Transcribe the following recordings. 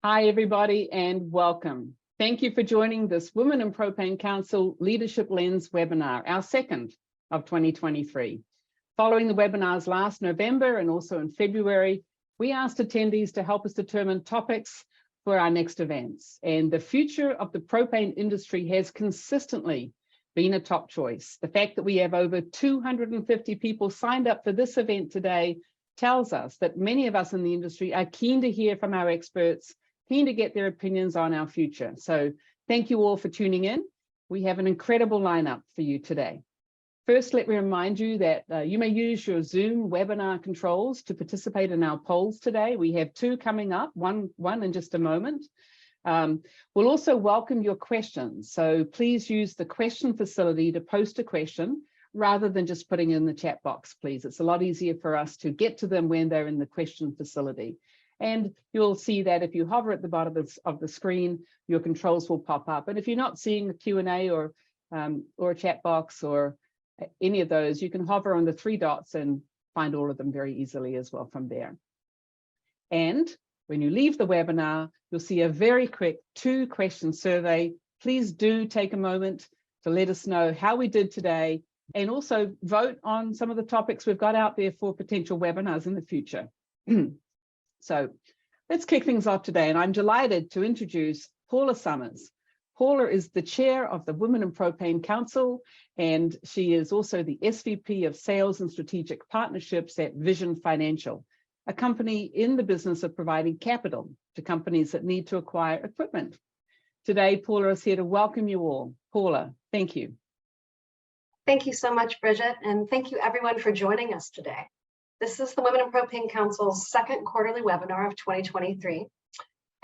Hi, everybody, and welcome. Thank you for joining this Women in Propane Council Leadership Lens webinar, our second of 2023. Following the webinars last November and also in February, we asked attendees to help us determine topics for our next events. And the future of the propane industry has consistently been a top choice. The fact that we have over 250 people signed up for this event today tells us that many of us in the industry are keen to hear from our experts, keen to get their opinions on our future. So thank you all for tuning in. We have an incredible lineup for you today. First, let me remind you that you may use your Zoom webinar controls to participate in our polls today. We have two coming up, one in just a moment. We'll also welcome your questions. So please use the question facility to post a question rather than just putting in the chat box, please. It's a lot easier for us to get to them when they're in the question facility. And you'll see that if you hover at the bottom of the screen, your controls will pop up. And if you're not seeing a Q&A or a chat box or any of those, you can hover on the three dots and find all of them very easily as well from there. And when you leave the webinar, you'll see a very quick 2-question survey. Please do take a moment to let us know how we did today and also vote on some of the topics we've got out there for potential webinars in the future. So let's kick things off today, and I'm delighted to introduce Paula Summers. Paula is the chair of the Women in Propane Council, and she is also the SVP of Sales and Strategic Partnerships at Vision Financial, a company in the business of providing capital to companies that need to acquire equipment. Today, Paula is here to welcome you all. Paula, thank you. Thank you so much, Bridget, and thank you everyone for joining us today. This is the Women in Propane Council's second quarterly webinar of 2023.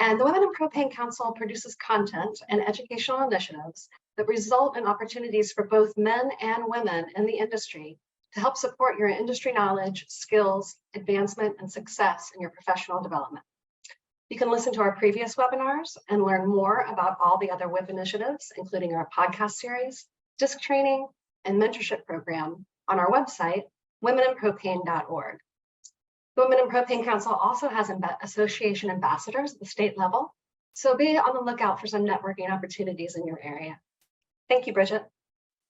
And the Women in Propane Council produces content and educational initiatives that result in opportunities for both men and women in the industry to help support your industry knowledge, skills, advancement, and success in your professional development. You can listen to our previous webinars and learn more about all the other WIP initiatives, including our podcast series, disc training, and mentorship program on our website, womeninpropane.org. The Women in Propane Council also has association ambassadors at the state level, so be on the lookout for some networking opportunities in your area. Thank you, Bridget.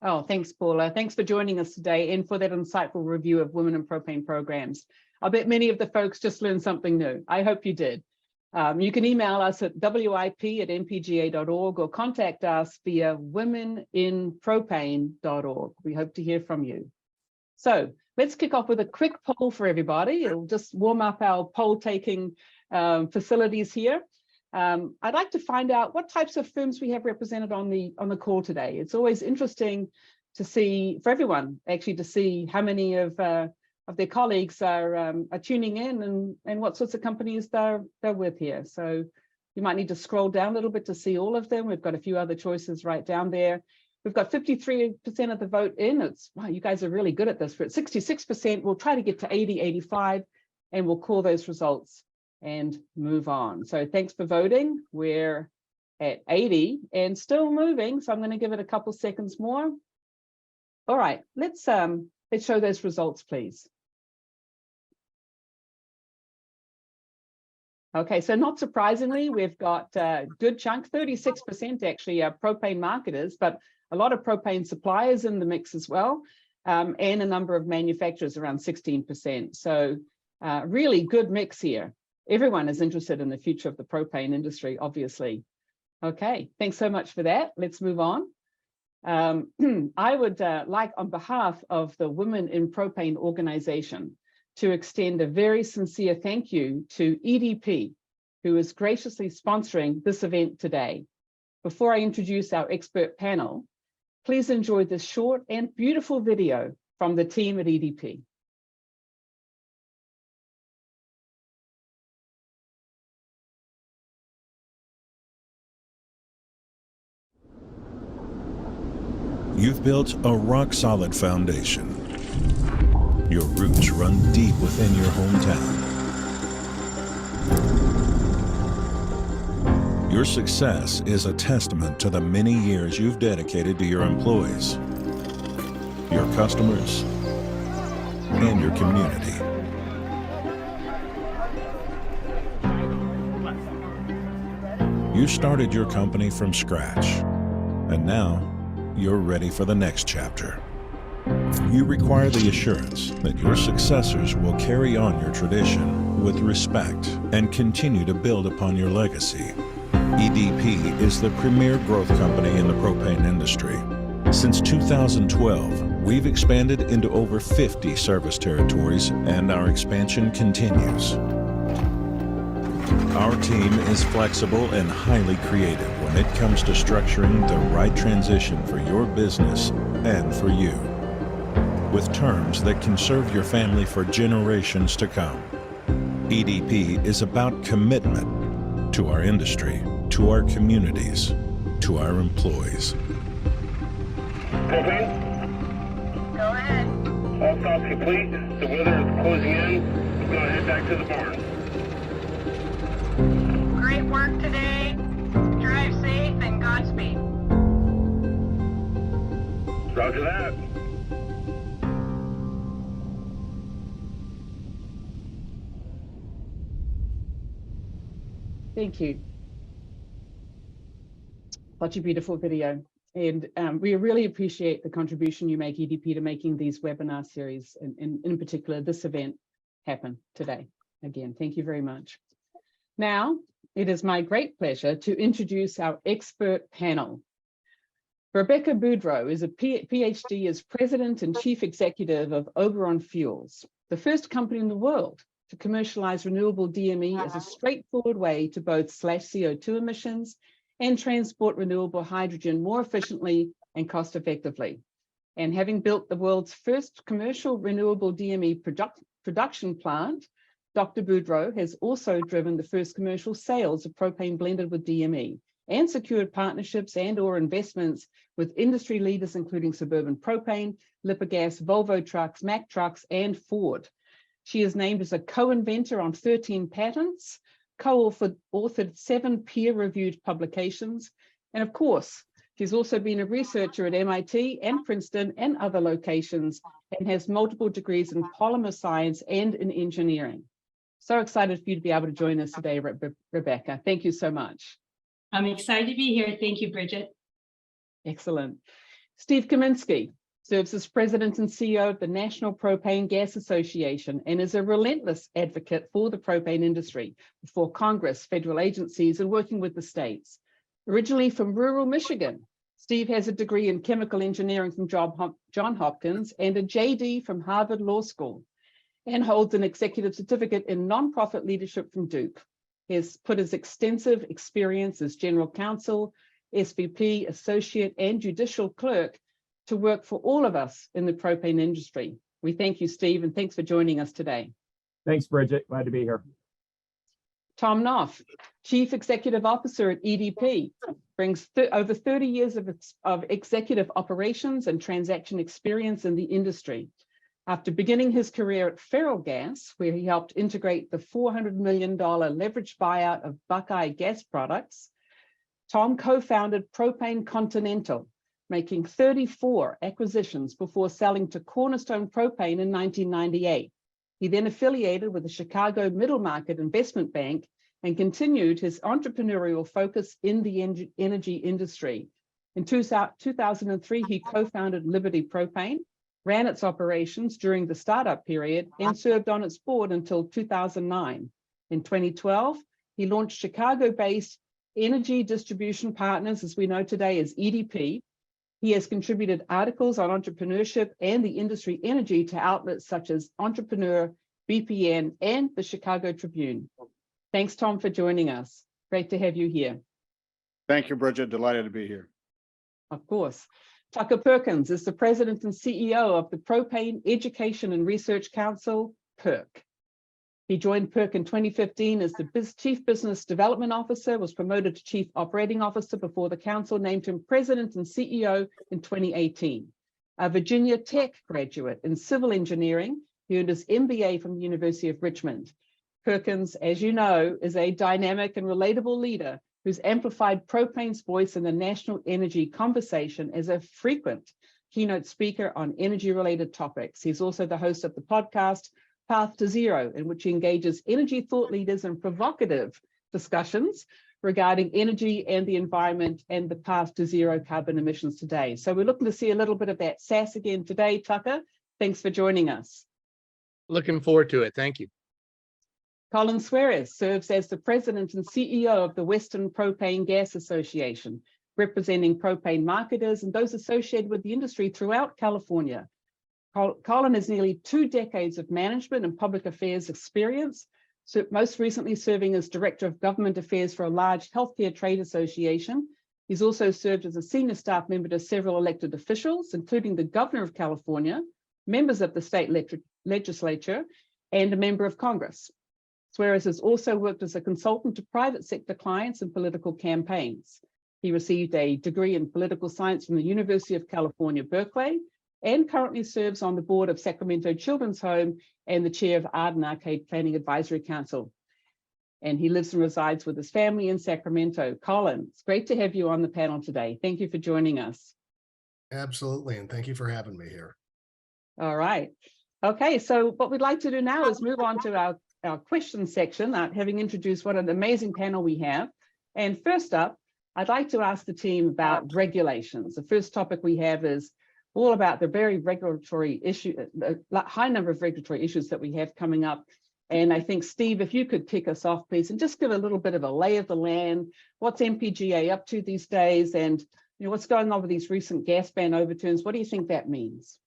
Oh, thanks, Paula. Thanks for joining us today and for that insightful review of Women in Propane programs. I bet many of the folks just learned something new. I hope you did. You can email us at wip@mpga.org or contact us via womeninpropane.org. We hope to hear from you. So let's kick off with a quick poll for everybody. It'll just warm up our poll-taking facilities here. I'd like to find out what types of firms we have represented on the call today. It's always interesting to see, for everyone, actually, to see how many of their colleagues are tuning in and what sorts of companies they're with here. So you might need to scroll down a little bit to see all of them. We've got a few other choices right down there. We've got 53% of the vote in. It's, wow, you guys are really good at this. We're at 66%. We'll try to get to 80, 85, and we'll call those results and move on. So thanks for voting. We're at 80 and still moving. So I'm going to give it a couple seconds more. All right, let's show those results, please. Okay, so not surprisingly, we've got a good chunk, 36% actually are propane marketers, but a lot of propane suppliers in the mix as well, and a number of manufacturers, around 16%. So really good mix here. Everyone is interested in the future of the propane industry, obviously. Okay, thanks so much for that. Let's move on. I would like, on behalf of the Women in Propane organization, to extend a very sincere thank you to EDP, who is graciously sponsoring this event today. Before I introduce our expert panel, please enjoy this short and beautiful video from the team at EDP. You've built a rock-solid foundation. Your roots run deep within your hometown. Your success is a testament to the many years you've dedicated to your employees, your customers, and your community. You started your company from scratch, and now you're ready for the next chapter. You require the assurance that your successors will carry on your tradition with respect and continue to build upon your legacy. EDP is the premier growth company in the propane industry. Since 2012, we've expanded into over 50 service territories, and our expansion continues. Our team is flexible and highly creative when it comes to structuring the right transition for your business and for you, with terms that can serve your family for generations to come. EDP is about commitment to our industry, to our communities, to our employees. Propane? Go ahead. All stops complete. The weather is closing in. We're going to head back to the barn. Great work today. Drive safe and Godspeed. Roger that. Thank you. Such a beautiful video. And we really appreciate the contribution you make, EDP, to making these webinar series, and in particular, this event happen today. Again, thank you very much. Now, it is my great pleasure to introduce our expert panel. Rebecca Boudreau is a PhD as President and Chief Executive of Oberon Fuels, the first company in the world to commercialize renewable DME as a straightforward way to both slash CO2 emissions and transport renewable hydrogen more efficiently and cost effectively. And having built the world's first commercial renewable DME production plant, Dr. Boudreau has also driven the first commercial sales of propane blended with DME and secured partnerships and/or investments with industry leaders, including Suburban Propane, Lipigas, Volvo Trucks, Mack Trucks, and Ford. She is named as a co-inventor on 13 patents, co-authored 7 peer-reviewed publications, and of course, she's also been a researcher at MIT and Princeton and other locations, and has multiple degrees in polymer science and in engineering. So excited for you to be able to join us today, Rebecca. Thank you so much. I'm excited to be here. Thank you, Bridget. Excellent. Steve Kaminsky serves as President and CEO of the National Propane Gas Association and is a relentless advocate for the propane industry before Congress, federal agencies, and working with the states. Originally from rural Michigan, Steve has a degree in chemical engineering from Johns Hopkins and a JD from Harvard Law School, and holds an executive certificate in nonprofit leadership from Duke. He has put his extensive experience as general counsel, SVP, associate, and judicial clerk to work for all of us in the propane industry. We thank you, Steve, and thanks for joining us today. Thanks, Bridget. Glad to be here. Tom Knopf, Chief Executive Officer at EDP, brings over 30 years of executive operations and transaction experience in the industry. After beginning his career at Ferrellgas, where he helped integrate the $400 million leveraged buyout of Buckeye Gas Products, Tom co-founded Propane Continental, making 34 acquisitions before selling to Cornerstone Propane in 1998. He then affiliated with the Chicago Middle Market Investment Bank and continued his entrepreneurial focus in the energy industry. In 2003, he co-founded Liberty Propane, ran its operations during the startup period, and served on its board until 2009. In 2012, he launched Chicago-based Energy Distribution Partners, as we know today as EDP. He has contributed articles on entrepreneurship and the industry energy to outlets such as Entrepreneur, BPN, and the Chicago Tribune. Thanks, Tom, for joining us. Great to have you here. Thank you, Bridget. Delighted to be here. Of course. Tucker Perkins is the President and CEO of the Propane Education and Research Council, PERC. He joined PERC in 2015 as the Chief Business Development Officer, was promoted to Chief Operating Officer before the council named him President and CEO in 2018. A Virginia Tech graduate in civil engineering, he earned his MBA from the University of Richmond. Perkins, as you know, is a dynamic and relatable leader who's amplified propane's voice in the national energy conversation as a frequent keynote speaker on energy-related topics. He's also the host of the podcast Path to Zero, in which he engages energy thought leaders in provocative discussions regarding energy and the environment and the path to zero carbon emissions today. So we're looking to see a little bit of that sass again today, Tucker. Thanks for joining us. Looking forward to it. Thank you. Colin Suarez serves as the president and CEO of the Western Propane Gas Association, representing propane marketers and those associated with the industry throughout California. Colin has nearly 2 decades of management and public affairs experience, so most recently serving as Director of Government Affairs for a large healthcare trade association. He's also served as a senior staff member to several elected officials, including the Governor of California, members of the state legislature, and a member of Congress. Suarez has also worked as a consultant to private sector clients and political campaigns. He received a degree in political science from the University of California, Berkeley, and currently serves on the board of Sacramento Children's Home and the chair of Arden Arcade Planning Advisory Council. And he lives and resides with his family in Sacramento. Colin, it's great to have you on the panel today. Thank you for joining us. Absolutely, and thank you for having me here. All right. Okay, so what we'd like to do now is move on to our question section, having introduced what an amazing panel we have. And first up, I'd like to ask the team about regulations. The first topic we have is all about the very regulatory issue, the high number of regulatory issues that we have coming up. And I think, Steve, if you could kick us off, please, and just give a little bit of a lay of the land. What's MPGA up to these days? And what's going on with these recent gas ban overturns? What do you think that means?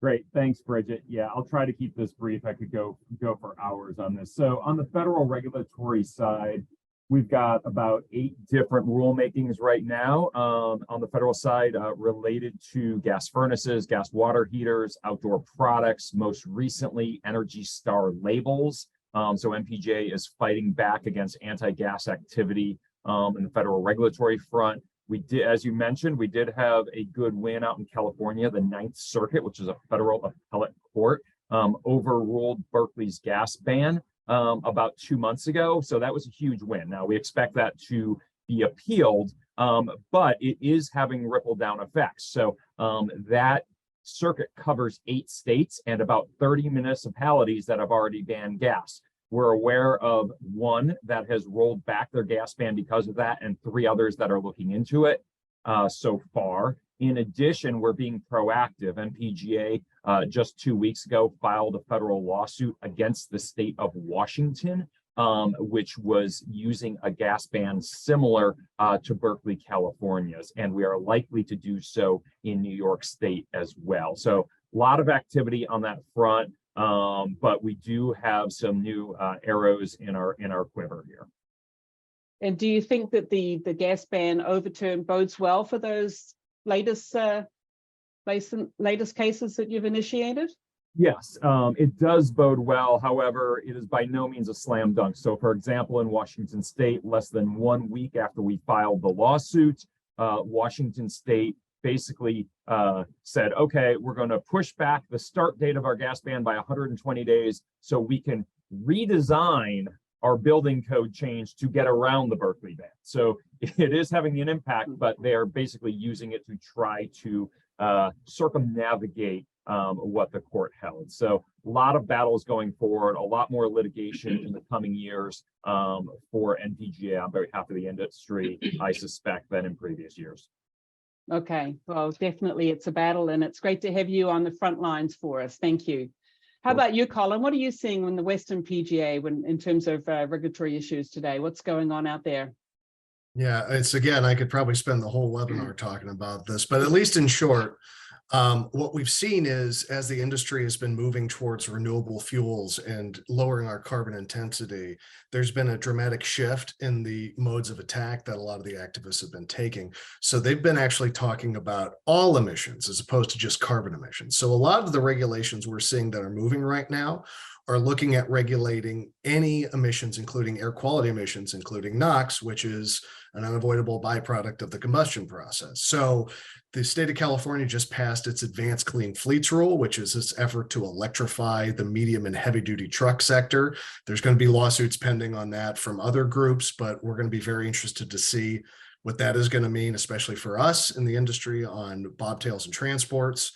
Great. Thanks, Bridget. Yeah, I'll try to keep this brief. I could go for hours on this. So on the federal regulatory side, we've got about 8 different rulemakings right now on the federal side related to gas furnaces, gas water heaters, outdoor products, most recently Energy Star labels. So MPGA is fighting back against anti-gas activity in the federal regulatory front. We did, as you mentioned, we did have a good win out in California. The Ninth Circuit, which is a federal appellate court, overruled Berkeley's gas ban about 2 months ago. So that was a huge win. Now we expect that to be appealed, but it is having ripple down effects. So that circuit covers 8 states and about 30 municipalities that have already banned gas. We're aware of 1 that has rolled back their gas ban because of that, and 3 others that are looking into it so far. In addition, we're being proactive. MPGA just 2 weeks ago filed a federal lawsuit against the state of Washington, which was using a gas ban similar to Berkeley, California's, and we are likely to do so in New York State as well. So a lot of activity on that front. But we do have some new arrows in our quiver here. And do you think that the gas ban overturn bodes well for those latest cases that you've initiated? Yes, it does bode well. However, it is by no means a slam dunk. So, for example, in Washington State, less than 1 week after we filed the lawsuit, Washington State basically said, okay, we're going to push back the start date of our gas ban by 120 days so we can redesign our building code change to get around the Berkeley ban. So it is having an impact, but they are basically using it to try to circumnavigate what the court held. So a lot of battles going forward, a lot more litigation in the coming years for NPGA on behalf of the industry, I suspect, than in previous years. Okay, well, definitely it's a battle, and it's great to have you on the front lines for us. Thank you. How about you, Colin? What are you seeing in the Western PGA in terms of regulatory issues today? What's going on out there? Yeah, it's again, I could probably spend the whole webinar talking about this, but at least in short, what we've seen is as the industry has been moving towards renewable fuels and lowering our carbon intensity, there's been a dramatic shift in the modes of attack that a lot of the activists have been taking. So they've been actually talking about all emissions as opposed to just carbon emissions. So a lot of the regulations we're seeing that are moving right now are looking at regulating any emissions, including air quality emissions, including NOx, which is an unavoidable byproduct of the combustion process. So the state of California just passed its Advanced Clean Fleets Rule, which is this effort to electrify the medium and heavy duty truck sector. There's going to be lawsuits pending on that from other groups, but we're going to be very interested to see what that is going to mean, especially for us in the industry on bobtails and transports.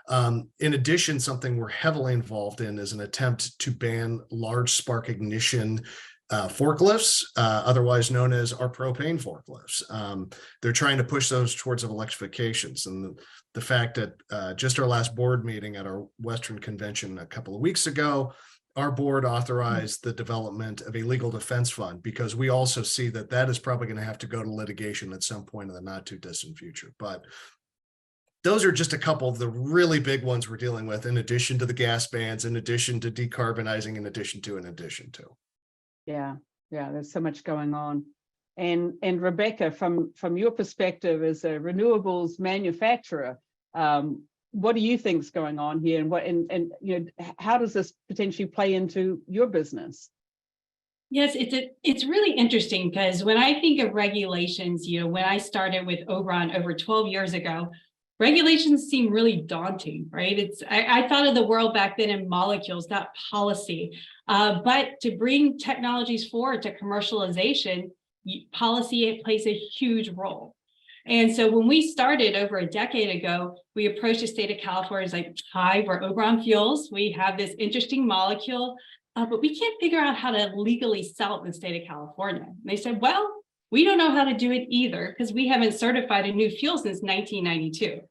In addition, something we're heavily involved in is an attempt to ban large spark ignition forklifts, otherwise known as our propane forklifts. They're trying to push those towards electrifications. And the fact that just our last board meeting at our Western convention a couple of weeks ago, our board authorized the development of a legal defense fund, because we also see that that is probably going to have to go to litigation at some point in the not too distant future. But those are just a couple of the really big ones we're dealing with, in addition to the gas bans, in addition to decarbonizing, in addition to. Yeah, there's so much going on. And Rebecca, from your perspective as a renewables manufacturer, what do you think is going on here, and you know, how does this potentially play into your business? Yes, it's really interesting, because when I think of regulations, you know, when I started with Oberon over 12 years ago, regulations seem really daunting, right? I thought of the world back then in molecules, not policy. But to bring technologies forward to commercialization, policy plays a huge role. And so when we started over a decade ago, we approached the state of California as like, hi, we're Oberon Fuels. We have this interesting molecule, but we can't figure out how to legally sell it in the state of California. And they said, well, we don't know how to do it either, because we haven't certified a new fuel since 1992,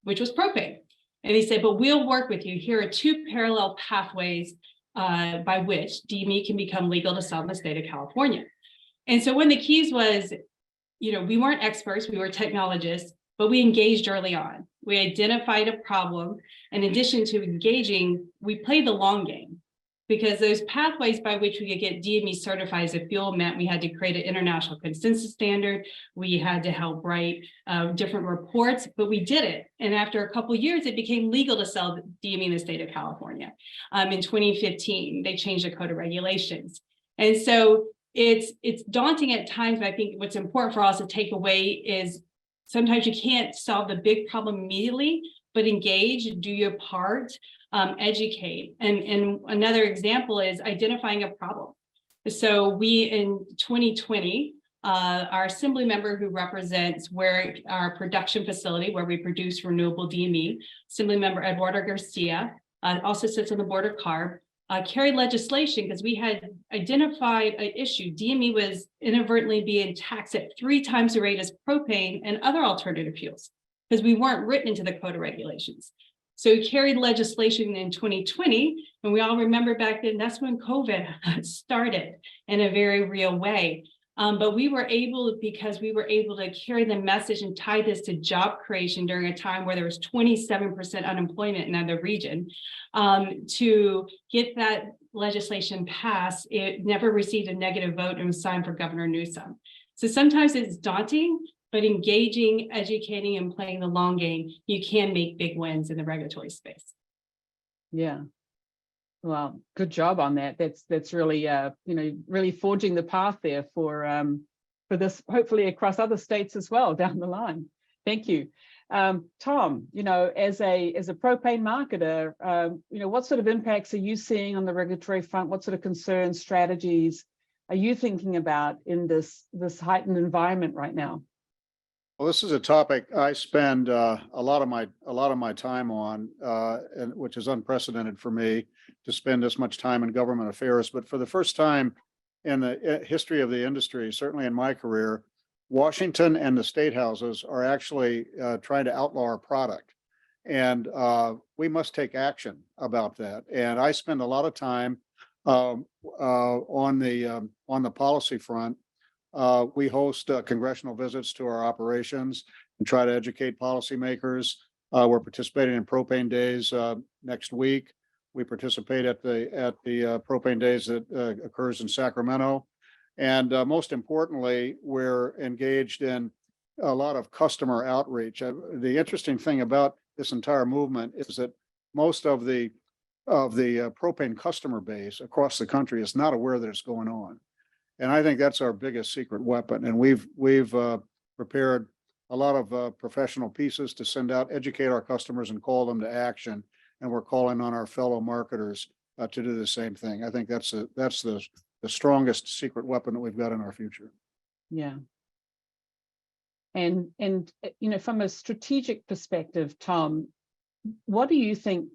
which was propane. And they said, but we'll work with you. Here are two parallel pathways by which DME can become legal to sell in the state of California. And so one of the keys was, you know, we weren't experts, we were technologists, but we engaged early on. We identified a problem. In addition to engaging, we played the long game, because those pathways by which we could get DME certified as a fuel meant we had to create an international consensus standard. We had to help write different reports, but we did it. And after a couple of years, it became legal to sell DME in the state of California. In 2015, they changed the code of regulations. And so it's daunting at times, but I think what's important for us to take away is sometimes you can't solve the big problem immediately, but engage, do your part, educate. And another example is identifying a problem. So we, in 2020, our assembly member who represents where our production facility, where we produce renewable DME, Assembly Member Eduardo Garcia, also sits on the board of CARB, carried legislation because we had identified an issue. DME was inadvertently being taxed at 3 times the rate as propane and other alternative fuels, because we weren't written into the code of regulations. So he carried legislation in 2020, and we all remember back then, that's when COVID started in a very real way. But we were able, because we were able to carry the message and tie this to job creation during a time where there was 27% unemployment in the region, to get that legislation passed. It never received a negative vote and was signed for Governor Newsom. So sometimes it's daunting, but engaging, educating, and playing the long game, you can make big wins in the regulatory space. Yeah. Well, good job on that. That's really really forging the path there for this, hopefully across other states as well down the line. Thank you. Tom, as a propane marketer, what sort of impacts are you seeing on the regulatory front? What sort of concerns, strategies are you thinking about in this heightened environment right now? Well, this is a topic I spend a lot of my time on, and which is unprecedented for me to spend this much time in government affairs. But for the first time in the history of the industry, certainly in my career, Washington and the state houses are actually trying to outlaw our product, and we must take action about that. And I spend a lot of time on the policy front. We host congressional visits to our operations and try to educate policymakers. We're participating in Propane Days next week. We participate at the Propane Days that occurs in Sacramento. And most importantly, we're engaged in a lot of customer outreach. The interesting thing about this entire movement is that most of the propane customer base across the country is not aware that it's going on. And I think that's our biggest secret weapon. And we've prepared a lot of professional pieces to send out, educate our customers, and call them to action. And we're calling on our fellow marketers to do the same thing. I think that's the strongest secret weapon that we've got in our future. Yeah. And from a strategic perspective, Tom, what do you think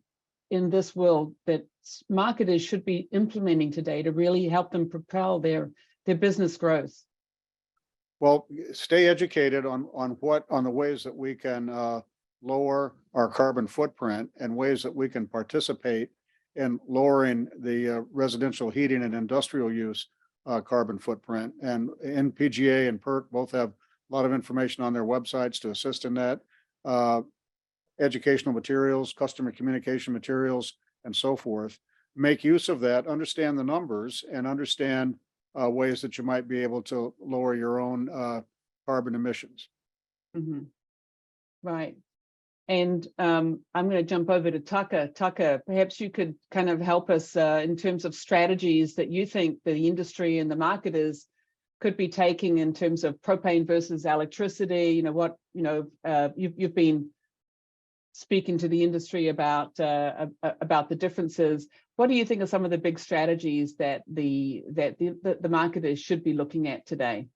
in this world that marketers should be implementing today to really help them propel their business growth? Well, stay educated on the ways that we can lower our carbon footprint and ways that we can participate in lowering the residential heating and industrial use carbon footprint. And NPGA and PERC both have a lot of information on their websites to assist in that. Educational materials, customer communication materials, and so forth. Make use of that, understand the numbers, and understand ways that you might be able to lower your own carbon emissions. Mhm. Right. And I'm going to jump over to Tucker. Tucker, perhaps you could kind of help us in terms of strategies that you think the industry and the marketers could be taking in terms of propane versus electricity. You know, what, you've been speaking to the industry about the differences. What do you think are some of the big strategies that the marketers should be looking at today?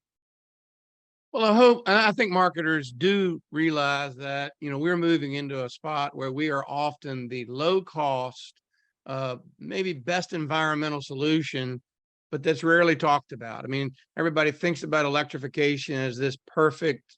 Well, I think marketers do realize that, we're moving into a spot where we are often the low cost, maybe best environmental solution, but that's rarely talked about. I mean, everybody thinks about electrification as this perfect,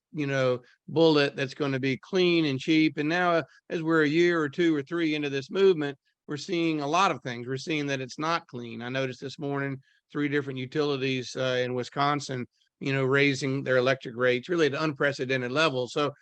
bullet that's going to be clean and cheap. And now as we're a year or 2 or 3 into this movement, we're seeing a lot of things. We're seeing that it's not clean. I noticed this morning 3 different utilities in Wisconsin, raising their electric rates really at unprecedented levels. So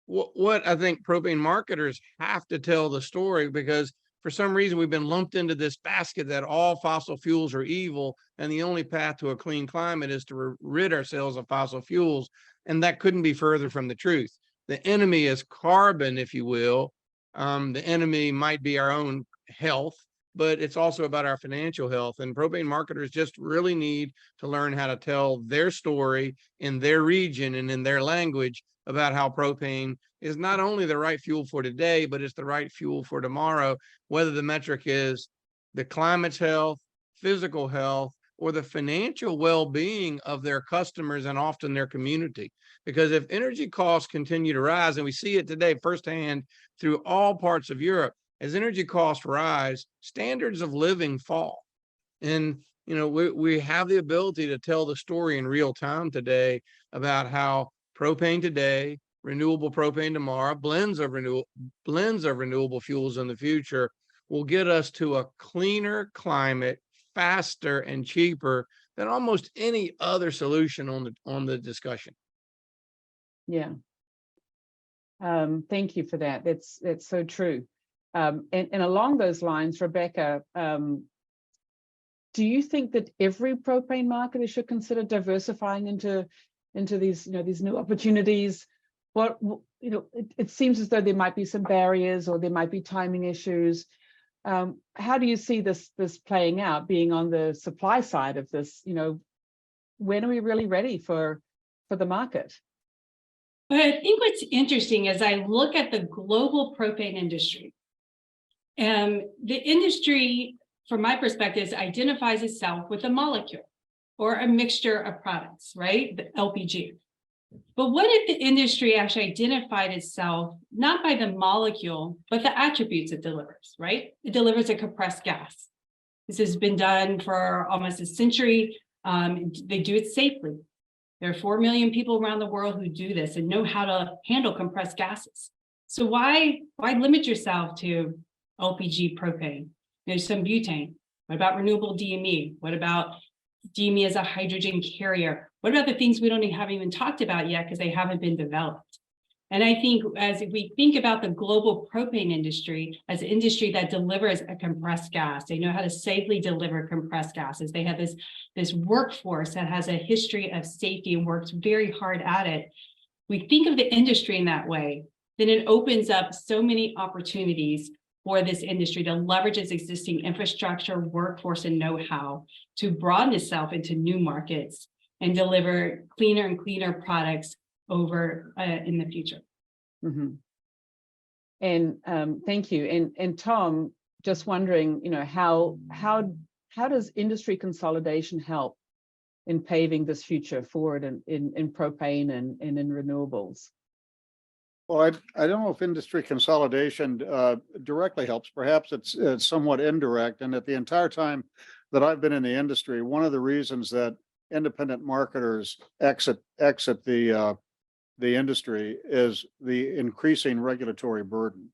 what I think propane marketers have to tell the story, because for some reason we've been lumped into this basket that all fossil fuels are evil, and the only path to a clean climate is to rid ourselves of fossil fuels. And that couldn't be further from the truth. The enemy is carbon, if you will. The enemy might be our own health, but it's also about our financial health. And propane marketers just really need to learn how to tell their story in their region and in their language about how propane is not only the right fuel for today, but it's the right fuel for tomorrow, whether the metric is the climate's health, physical health, or the financial well-being of their customers and often their community. Because if energy costs continue to rise, and we see it today firsthand through all parts of Europe, as energy costs rise, standards of living fall. And, we have the ability to tell the story in real time today about how propane today, renewable propane tomorrow, blends of renewable fuels in the future will get us to a cleaner climate faster and cheaper than almost any other solution on the discussion. Yeah. Thank you for that. That's so true. And along those lines, Rebecca, do you think that every propane marketer should consider diversifying into these these new opportunities? It seems as though there might be some barriers, or there might be timing issues. How do you see this playing out, being on the supply side of this? When are we really ready for the market? But I think what's interesting as I look at the global propane industry, the industry, from my perspective, identifies itself with a molecule or a mixture of products, right? The LPG. But what if the industry actually identified itself not by the molecule, but the attributes it delivers, right? It delivers a compressed gas. This has been done for almost a century. They do it safely. There are 4 million people around the world who do this and know how to handle compressed gases. So why limit yourself to LPG propane? There's some butane. What about renewable DME? What about DME as a hydrogen carrier? What about the things we haven't even talked about yet because they haven't been developed? And I think as we think about the global propane industry as an industry that delivers a compressed gas, they know how to safely deliver compressed gases. They have this workforce that has a history of safety and works very hard at it. We think of the industry in that way, then it opens up so many opportunities for this industry to leverage its existing infrastructure, workforce, and know-how to broaden itself into new markets and deliver cleaner and cleaner products over in the future. Mm-hmm. And thank you. And Tom, just wondering, how does industry consolidation help in paving this future forward in propane and in renewables? Well, I don't know if industry consolidation directly helps. Perhaps it's somewhat indirect. And at the entire time that I've been in the industry, one of the reasons that independent marketers exit the industry is the increasing regulatory burden.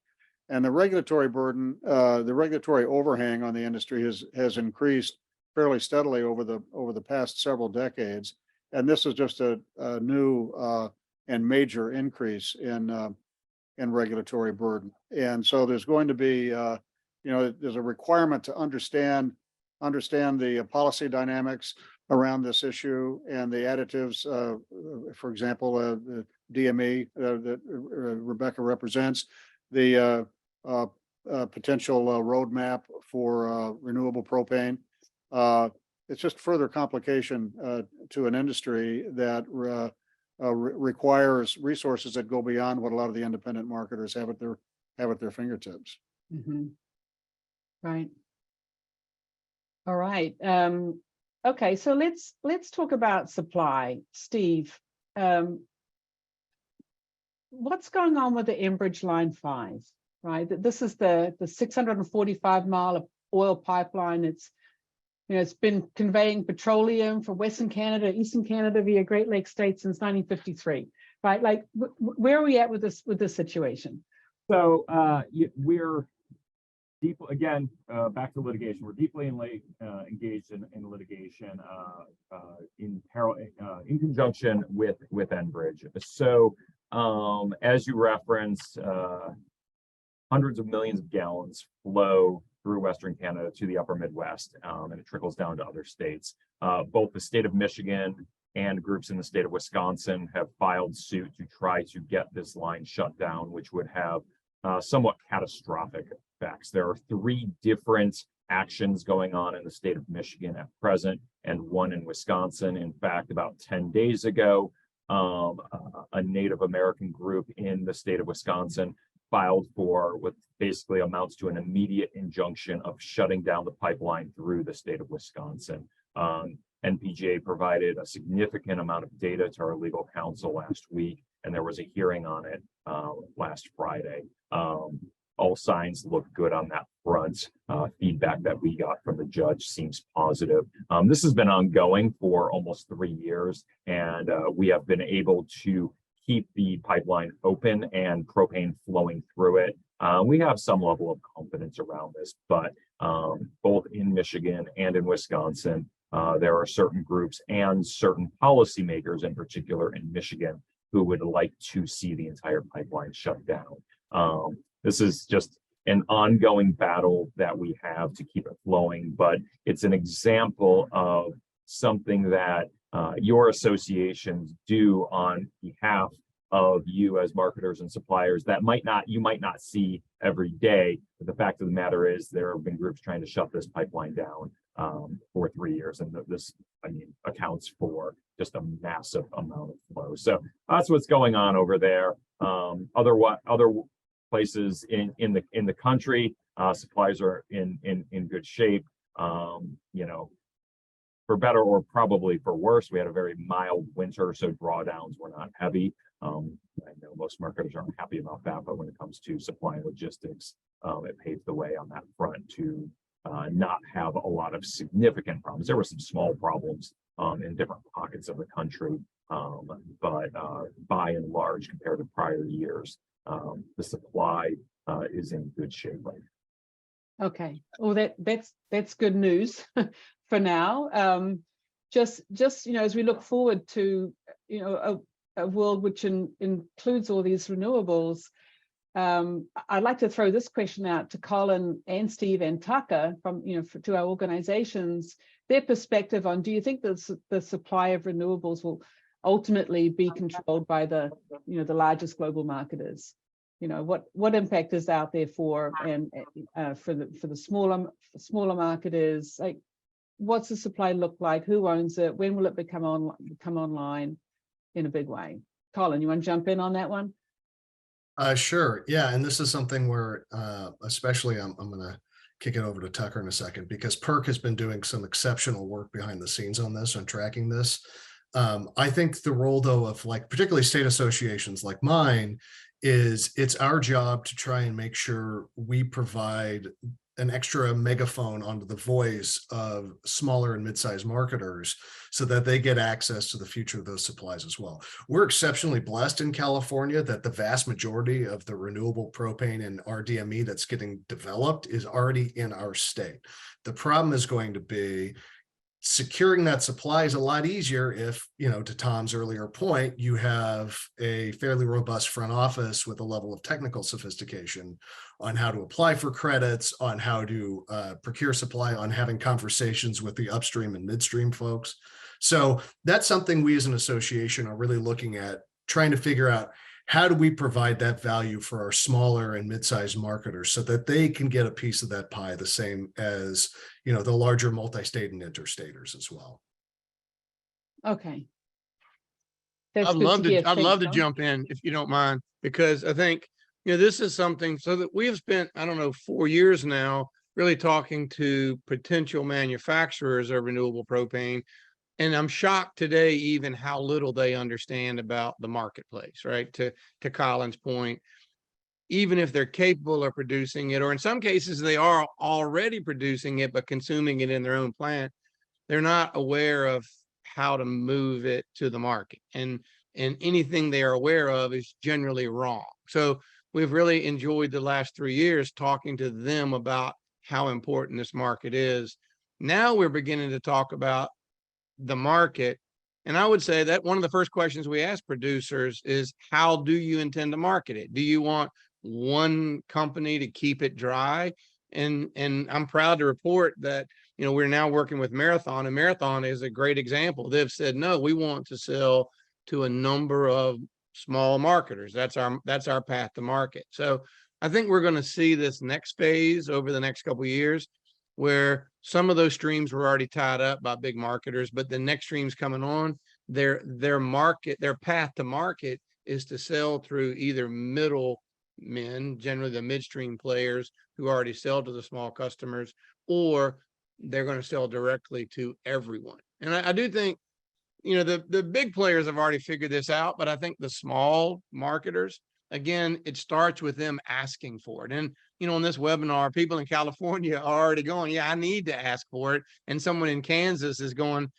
And the regulatory burden, the regulatory overhang on the industry has increased fairly steadily over the past several decades. And this is just a new and major increase in regulatory burden. And so there's going to be, there's a requirement to understand the policy dynamics around this issue and the additives, for example, the DME that Rebecca represents, the potential roadmap for renewable propane. It's just further complication to an industry that requires resources that go beyond what a lot of the independent marketers have at their fingertips. Mm-hmm. Right. All right. Okay, so let's talk about supply. Steve, what's going on with the Enbridge Line 5? Right, this is the 645-mile oil pipeline. It's been conveying petroleum from Western Canada, Eastern Canada via Great Lakes states since 1953. Right, like where are we at with this situation? So we're deep again. Back to litigation. We're deeply engaged in litigation in conjunction with Enbridge. So as you referenced, hundreds of millions of gallons flow through Western Canada to the upper Midwest, and it trickles down to other states. Both the state of Michigan and groups in the state of Wisconsin have filed suit to try to get this line shut down, which would have somewhat catastrophic effects. There are 3 different actions going on in the state of Michigan at present, and one in Wisconsin. In fact, about 10 days ago, a Native American group in the state of Wisconsin filed for what basically amounts to an immediate injunction of shutting down the pipeline through the state of Wisconsin. NPGA provided a significant amount of data to our legal counsel last week, and there was a hearing on it last Friday. All signs look good on that front. Feedback that we got from the judge seems positive. This has been ongoing for almost 3 years, and we have been able to keep the pipeline open and propane flowing through it. We have some level of confidence around this, but both in Michigan and in Wisconsin, there are certain groups and certain policymakers, in particular in Michigan, who would like to see the entire pipeline shut down. This is just an ongoing battle that we have to keep it flowing, but it's an example of something that your associations do on behalf of you as marketers and suppliers that you might not see every day. But the fact of the matter is there have been groups trying to shut this pipeline down for 3 years, and this, accounts for just a massive amount of flow. So that's what's going on over there. Other places in the country, supplies are in good shape. For better or probably for worse, we had a very mild winter, so drawdowns were not heavy. I know most marketers aren't happy about that, but when it comes to supply and logistics, it paved the way on that front to not have a lot of significant problems. There were some small problems in different pockets of the country, but by and large, compared to prior years, the supply is in good shape right now. Okay, well that's good news for now. Just as we look forward to a world which includes all these renewables, I'd like to throw this question out to Colin and Steve and Tucker from to our organizations, their perspective on, do you think the supply of renewables will ultimately be controlled by the largest global marketers? What impact is out there for the smaller marketers? Like, what's the supply look like? Who owns it? When will it come online in a big way? Colin, you want to jump in on that one? Sure. Yeah. And this is something where, especially I'm going to kick it over to Tucker in a second, because PERC has been doing some exceptional work behind the scenes on this, on tracking this. I think the role, though, of like particularly state associations like mine is it's our job to try and make sure we provide an extra megaphone onto the voice of smaller and mid-sized marketers so that they get access to the future of those supplies as well. We're exceptionally blessed in California that the vast majority of the renewable propane and RDME that's getting developed is already in our state. The problem is going to be securing that supply is a lot easier if, to Tom's earlier point, you have a fairly robust front office with a level of technical sophistication on how to apply for credits, on how to procure supply, on having conversations with the upstream and midstream folks. So that's something we as an association are really looking at, trying to figure out how do we provide that value for our smaller and mid-sized marketers so that they can get a piece of that pie the same as, the larger multi-state and interstaters as well. Okay. I'd love to Thanks, Tom. jump in if you don't mind, because I think, this is something so that we have spent, 4 years now really talking to potential manufacturers of renewable propane. And I'm shocked today, even how little they understand about the marketplace, right? To Colin's point, even if they're capable of producing it, or in some cases they are already producing it, but consuming it in their own plant, they're not aware of how to move it to the market. And anything they are aware of is generally wrong. So we've really enjoyed the last 3 years talking to them about how important this market is. Now we're beginning to talk about the market. And I would say that one of the first questions we ask producers is, how do you intend to market it? Do you want one company to keep it dry? And I'm proud to report that, we're now working with Marathon, and Marathon is a great example. They've said, no, we want to sell to a number of small marketers. That's our path to market. So I think we're going to see this next phase over the next couple of years, where some of those streams were already tied up by big marketers, but the next streams coming on, their path to market is to sell through either middlemen, generally the midstream players who already sell to the small customers, or they're going to sell directly to everyone. And I do think, the big players have already figured this out, but I think the small marketers, again, it starts with them asking for it. And on this webinar, people in California are already going, yeah, I need to ask for it. And someone in Kansas is going,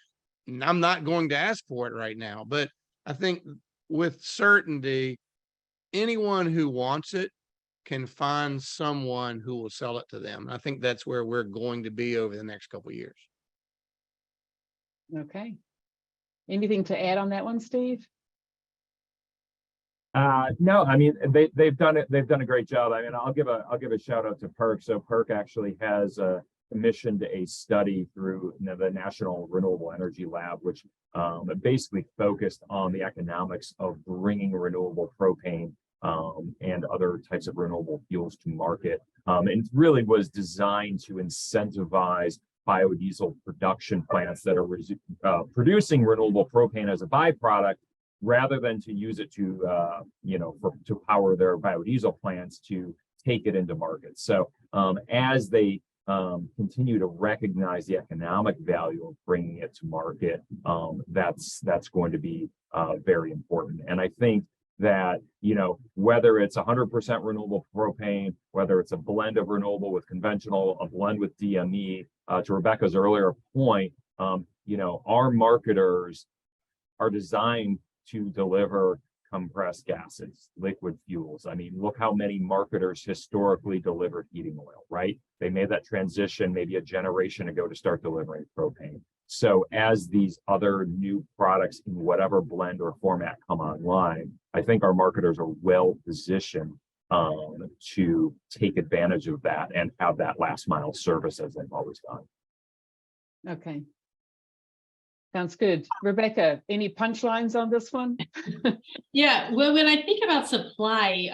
I'm not going to ask for it right now. But I think with certainty, anyone who wants it can find someone who will sell it to them. And I think that's where we're going to be over the next couple of years. Okay. Anything to add on that one, Steve? No, they've done it. They've done a great job. I'll give a shout out to PERC. So PERC actually has commissioned a study through the National Renewable Energy Lab, which basically focused on the economics of bringing renewable propane and other types of renewable fuels to market. And it really was designed to incentivize biodiesel production plants that are producing renewable propane as a byproduct, rather than to use it to power their biodiesel plants, to take it into markets. So as they continue to recognize the economic value of bringing it to market, that's going to be very important. And I think that, whether it's 100% renewable propane, whether it's a blend of renewable with conventional, a blend with DME, to Rebecca's earlier point, our marketers are designed to deliver compressed gases, liquid fuels. Look how many marketers historically delivered heating oil, right? They made that transition maybe a generation ago to start delivering propane. So as these other new products in whatever blend or format come online, I think our marketers are well positioned to take advantage of that and have that last mile service as they've always done. Okay. Sounds good. Rebecca, any punchlines on this one? Yeah, well, when I think about supply,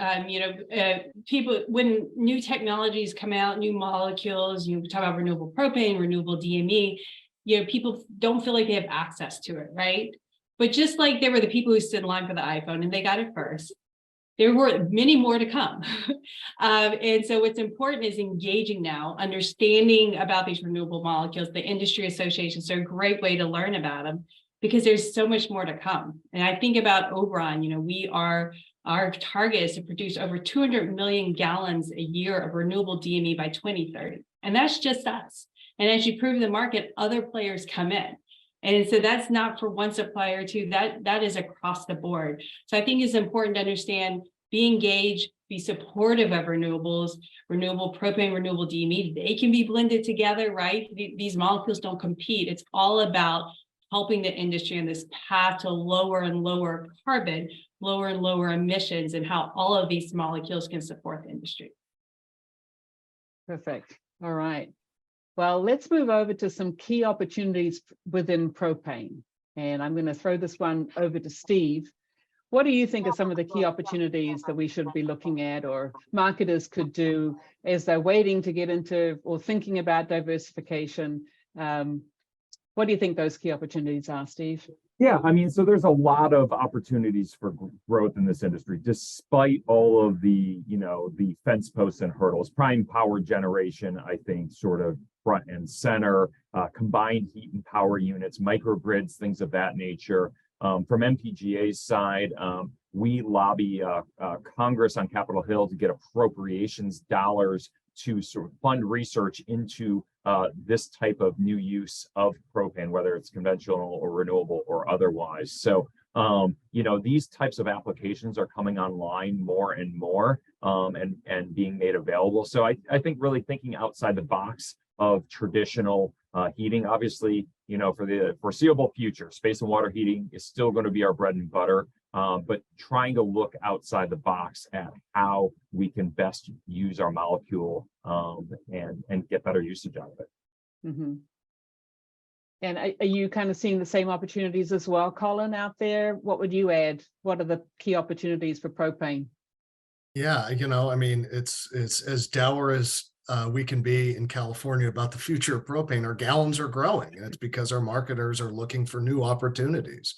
people, when new technologies come out, new molecules, you talk about renewable propane, renewable DME, people don't feel like they have access to it, right? But just like there were the people who stood in line for the iPhone and they got it first, there were many more to come. And so what's important is engaging now, understanding about these renewable molecules. The industry associations are a great way to learn about them, because there's so much more to come. And I think about Oberon, our target is to produce over 200 million gallons a year of renewable DME by 2030. And that's just us. And as you prove the market, other players come in. And so that's not for one supplier or two, that is across the board. So I think it's important to understand, be engaged, be supportive of renewables, renewable propane, renewable DME. They can be blended together, right? These molecules don't compete. It's all about helping the industry in this path to lower and lower carbon, lower and lower emissions, and how all of these molecules can support the industry. Perfect. All right. Well, let's move over to some key opportunities within propane. And I'm going to throw this one over to Steve. What do you think are some of the key opportunities that we should be looking at, or marketers could do as they're waiting to get into or thinking about diversification? What do you think those key opportunities are, Steve? Yeah, I mean, so there's a lot of opportunities for growth in this industry, despite all of the, the fence posts and hurdles. Prime power generation, I think, sort of front and center, combined heat and power units, microgrids, things of that nature. From MPGA's side, we lobby Congress on Capitol Hill to get appropriations dollars to sort of fund research into this type of new use of propane, whether it's conventional or renewable or otherwise. So, these types of applications are coming online more and more and being made available. So I think really thinking outside the box of traditional heating, obviously, for the foreseeable future, space and water heating is still going to be our bread and butter. But trying to look outside the box at how we can best use our molecule and get better usage out of it. Mm-hmm. And are you kind of seeing the same opportunities as well, Colin, out there? What would you add? What are the key opportunities for propane? Yeah, I mean, it's as dour as we can be in California about the future of propane. Our gallons are growing, and it's because our marketers are looking for new opportunities.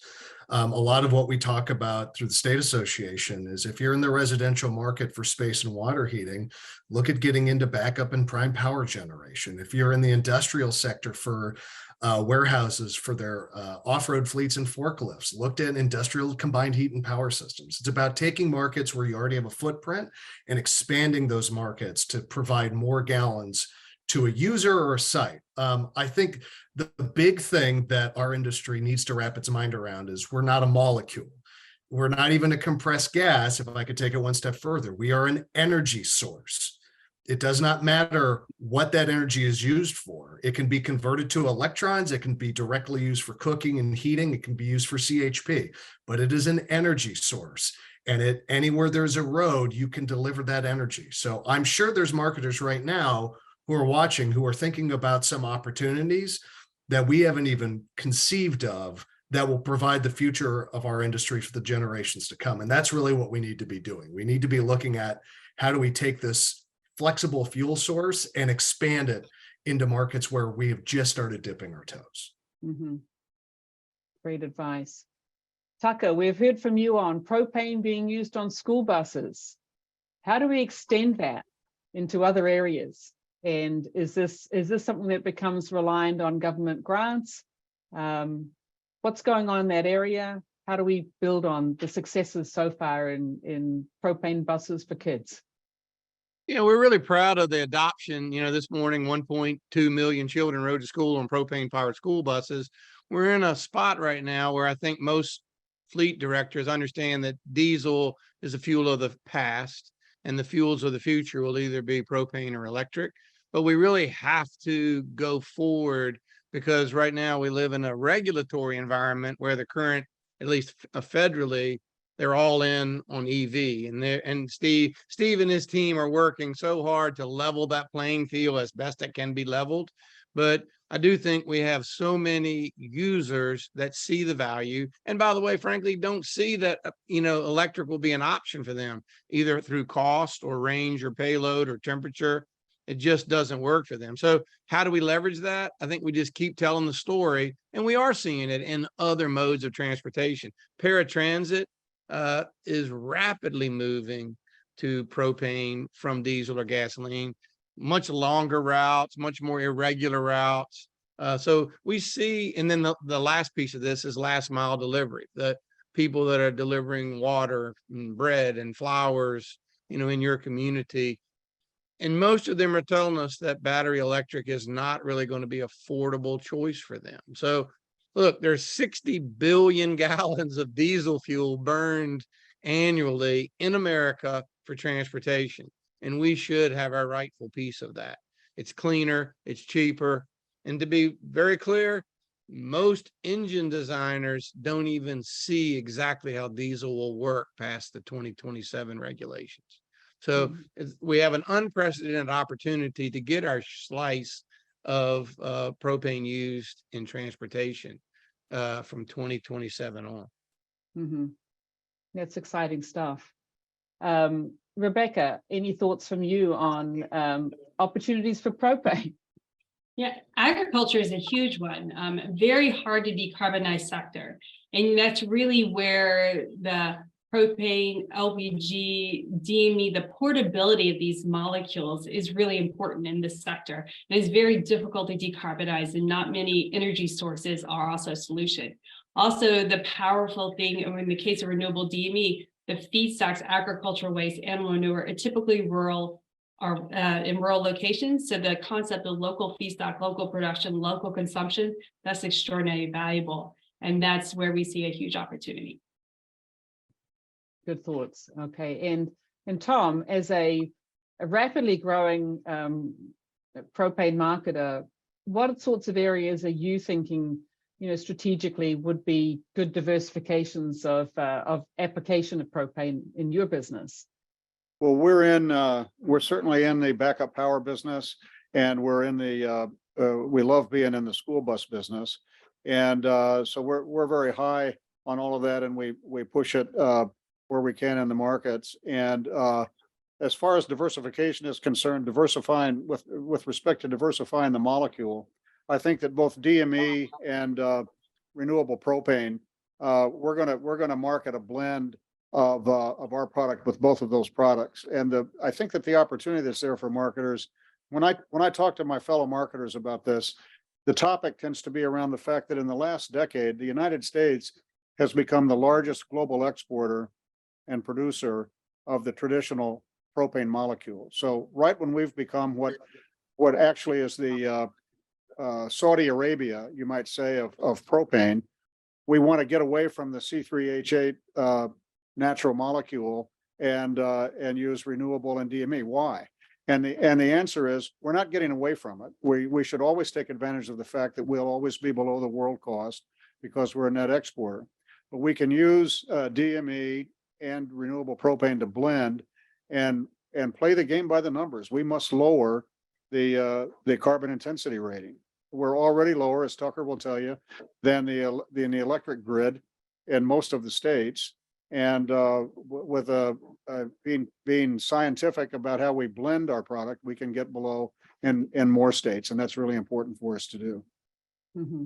A lot of what we talk about through the state association is, if you're in the residential market for space and water heating, look at getting into backup and prime power generation. If you're in the industrial sector for warehouses for their off-road fleets and forklifts, looked at industrial combined heat and power systems. It's about taking markets where you already have a footprint and expanding those markets to provide more gallons to a user or a site. I think the big thing that our industry needs to wrap its mind around is we're not a molecule. We're not even a compressed gas. If I could take it one step further, we are an energy source. It does not matter what that energy is used for. It can be converted to electrons. It can be directly used for cooking and heating. It can be used for CHP, but it is an energy source. And anywhere there's a road, you can deliver that energy. So I'm sure there's marketers right now who are watching, who are thinking about some opportunities that we haven't even conceived of that will provide the future of our industry for the generations to come. And that's really what we need to be doing. We need to be looking at, how do we take this flexible fuel source and expand it into markets where we have just started dipping our toes. Mm-hmm. Great advice. Tucker, we've heard from you on propane being used on school buses. How do we extend that into other areas? And is this something that becomes reliant on government grants? What's going on in that area? How do we build on the successes so far in propane buses for kids? We're really proud of the adoption. This morning, 1.2 million children rode to school on propane-powered school buses. We're in a spot right now where I think most fleet directors understand that diesel is a fuel of the past, and the fuels of the future will either be propane or electric. But we really have to go forward, because right now we live in a regulatory environment where the current, at least federally, they're all in on EV, and Steve and his team are working so hard to level that playing field as best it can be leveled. But I do think we have so many users that see the value, and by the way, frankly, don't see that electric will be an option for them, either through cost or range or payload or temperature. It just doesn't work for them. So how do we leverage that? I think we just keep telling the story, and we are seeing it in other modes of transportation. Paratransit is rapidly moving to propane from diesel or gasoline, much longer routes, much more irregular routes. So we see, and then the last piece of this is last mile delivery, the people that are delivering water and bread and flowers, in your community. And most of them are telling us that battery electric is not really going to be affordable choice for them. So look, there's 60 billion gallons of diesel fuel burned annually in America for transportation, and we should have our rightful piece of that. It's cleaner, it's cheaper, and to be very clear, most engine designers don't even see exactly how diesel will work past the 2027 regulations. So we have an unprecedented opportunity to get our slice of propane used in transportation from 2027 on. Mm-hmm. That's exciting stuff. Rebecca, any thoughts from you on opportunities for propane? Yeah, agriculture is a huge one, very hard to decarbonize sector. And that's really where the propane, LPG, DME, the portability of these molecules is really important in this sector. And it's very difficult to decarbonize, and not many energy sources are also a solution. Also, the powerful thing in the case of renewable DME, the feedstocks, agricultural waste, animal manure are typically rural or in rural locations. So the concept of local feedstock, local production, local consumption, that's extraordinarily valuable. And that's where we see a huge opportunity. Good thoughts. Okay. And Tom, as a rapidly growing propane marketer, what sorts of areas are you thinking, strategically would be good diversifications of application of propane in your business? Well, we're certainly in the backup power business, and we're in we love being in the school bus business. And so we're very high on all of that, and we push it where we can in the markets. And as far as diversification is concerned, diversifying with respect to diversifying the molecule, I think that both DME and renewable propane, we're gonna market a blend of our product with both of those products. And I think that the opportunity that's there for marketers, when I talk to my fellow marketers about this, the topic tends to be around the fact that in the last decade, the United States has become the largest global exporter and producer of the traditional propane molecule. So right when we've become what actually is the Saudi Arabia, you might say, of propane, we want to get away from the C3H8 natural molecule and use renewable and DME. Why? And the answer is we're not getting away from it. We should always take advantage of the fact that we'll always be below the world cost because we're a net exporter. But we can use DME and renewable propane to blend and play the game by the numbers. We must lower the carbon intensity rating. We're already lower, as Tucker will tell you, than the electric grid in most of the states. And with being scientific about how we blend our product, we can get below in more states, and that's really important for us to do. Mm-hmm.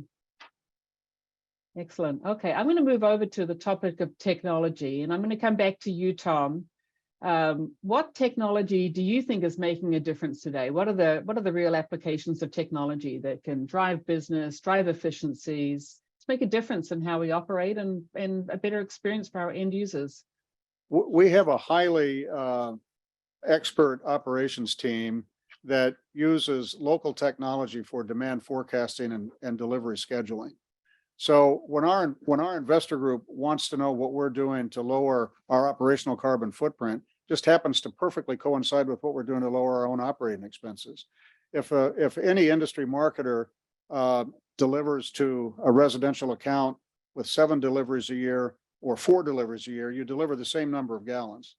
Excellent. Okay, I'm going to move over to the topic of technology, and I'm going to come back to you, Tom. What technology do you think is making a difference today? What are the real applications of technology that can drive business, drive efficiencies, make a difference in how we operate and a better experience for our end users? We have a highly expert operations team that uses local technology for demand forecasting and delivery scheduling. So when our investor group wants to know what we're doing to lower our operational carbon footprint, just happens to perfectly coincide with what we're doing to lower our own operating expenses. If any industry marketer delivers to a residential account with 7 deliveries a year or 4 deliveries a year, you deliver the same number of gallons.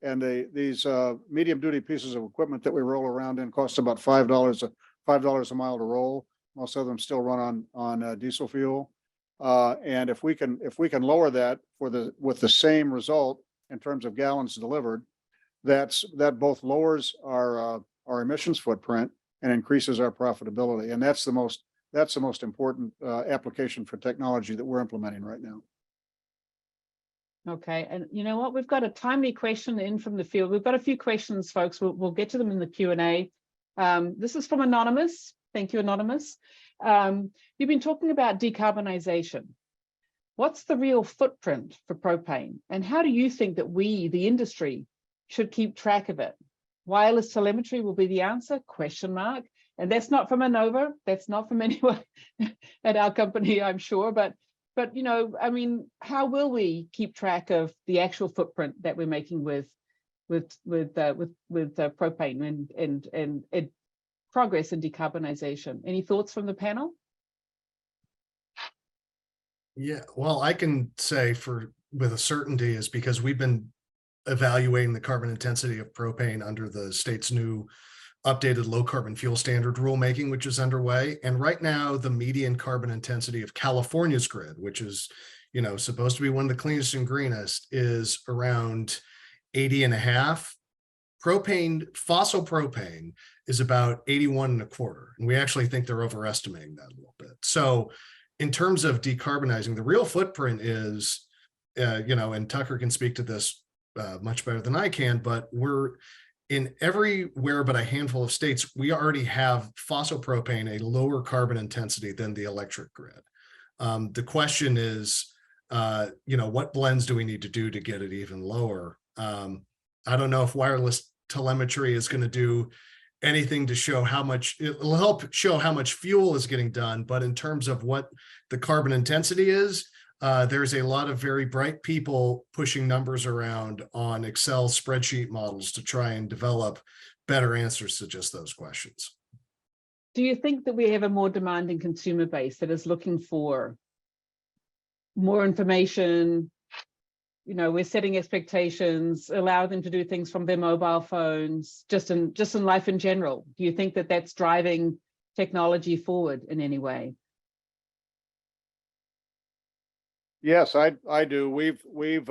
And these medium duty pieces of equipment that we roll around in cost about $5 a mile to roll. Most of them still run on diesel fuel. And if we can lower that with the same result in terms of gallons delivered, that both lowers our emissions footprint and increases our profitability. And that's the most important application for technology that we're implementing right now. Okay, and you know what? We've got a timely question in from the field. We've got a few questions, folks. We'll get to them in the Q&A. This is from Anonymous. Thank you, Anonymous. You've been talking about decarbonization. What's the real footprint for propane? And how do you think that we, the industry, should keep track of it? Wireless telemetry will be the answer, question mark. And that's not from Innova, that's not from anyone at our company, I'm sure, but you know, I mean, how will we keep track of the actual footprint that we're making with propane and progress in decarbonization? Any thoughts from the panel? Yeah, well, I can say with a certainty is because we've been evaluating the carbon intensity of propane under the state's new updated low carbon fuel standard rulemaking, which is underway. And right now, the median carbon intensity of California's grid, which is, you know, supposed to be one of the cleanest and greenest, is around 80.5. Fossil propane is about 81.25. And we actually think they're overestimating that a little bit. So in terms of decarbonizing, the real footprint is, you know, and Tucker can speak to this much better than I can, but we're in everywhere but a handful of states, we already have fossil propane a lower carbon intensity than the electric grid. The question is, you know, what blends do we need to do to get it even lower? I don't know if wireless telemetry is going to do anything to show how much, it'll help show how much fuel is getting done, but in terms of what the carbon intensity is, there's a lot of very bright people pushing numbers around on Excel spreadsheet models to try and develop better answers to just those questions. Do you think that we have a more demanding consumer base that is looking for more information? You know, we're setting expectations, allow them to do things from their mobile phones, just in life in general. Do you think that that's driving technology forward in any way? Yes, I do. We've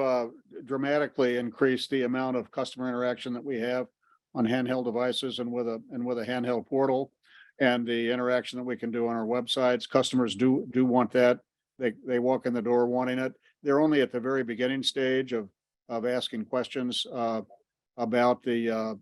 dramatically increased the amount of customer interaction that we have on handheld devices and with a handheld portal, and the interaction that we can do on our websites. Customers do want that. They walk in the door wanting it. They're only at the very beginning stage of asking questions about the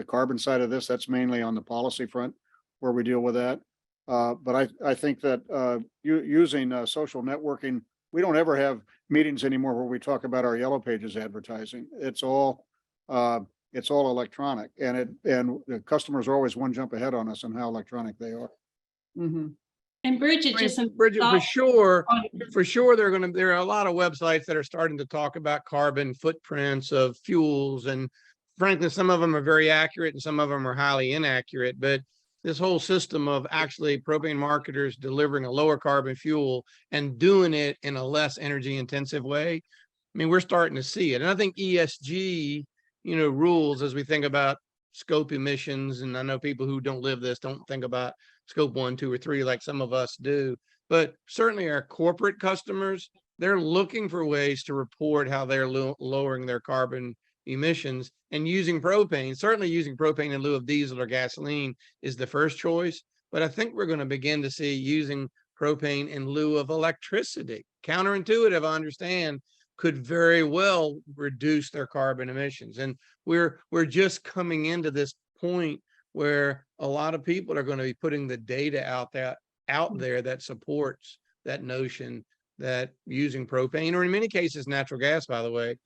carbon side of this. That's mainly on the policy front where we deal with that. But I think that using social networking, we don't ever have meetings anymore where we talk about our Yellow Pages advertising. It's all electronic, and the customers are always one jump ahead on us on how electronic they are. Mm-hmm. And Bridget, just some Bridget, for thoughts sure, on- there are a lot of websites that are starting to talk about carbon footprints of fuels, and frankly, some of them are very accurate and some of them are highly inaccurate. But this whole system of actually propane marketers delivering a lower carbon fuel and doing it in a less energy intensive way, I mean, we're starting to see it. And I think ESG, you know, rules as we think about scope emissions, and I know people who don't live this don't think about scope 1, 2, or 3 like some of us do, but certainly our corporate customers, they're looking for ways to report how they're lowering their carbon emissions, and using propane. Certainly using propane in lieu of diesel or gasoline is the first choice, but I think we're going to begin to see using propane in lieu of electricity. Counterintuitive, I understand, could very well reduce their carbon emissions. And we're just coming into this point where a lot of people are going to be putting the data out there that supports that notion that using propane, or in many cases natural gas, by the way,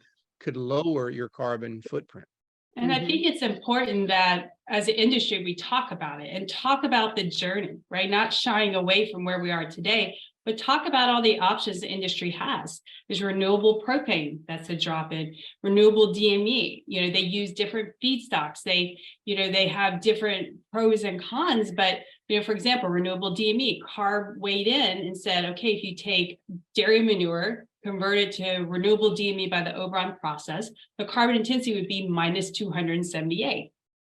could lower your carbon footprint. And I think it's important that as an industry, we talk about it and talk about the journey, right? Not shying away from where we are today, but talk about all the options the industry has. There's renewable propane, that's a drop in, renewable DME, you know, they use different feedstocks. They have different pros and cons, but, you know, for example, renewable DME, CARB weighed in and said, okay, if you take dairy manure, convert it to renewable DME by the Obron process, the carbon intensity would be minus 278.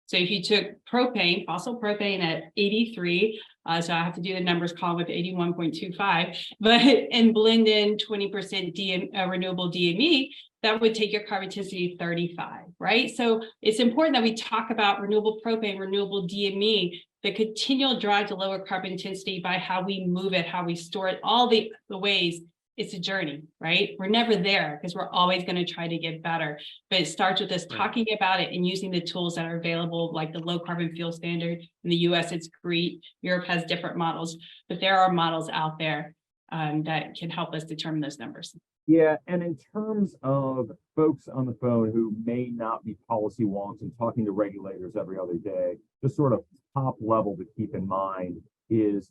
So if you took propane, fossil propane at 83, so I have to do the numbers column with 81.25, but and blend in 20% renewable DME, that would take your carbon intensity to 35, right? So it's important that we talk about renewable propane, renewable DME, the continual drive to lower carbon intensity by how we move it, how we store it, all the ways it's a journey, right? We're never there because we're always going to try to get better. But it starts with us talking about it and using the tools that are available, like the low carbon fuel standard. In the US, it's great. Europe has different models, but there are models out there that can help us determine those numbers. Yeah, and in terms of folks on the phone who may not be policy wonks and talking to regulators every other day, the sort of top level to keep in mind is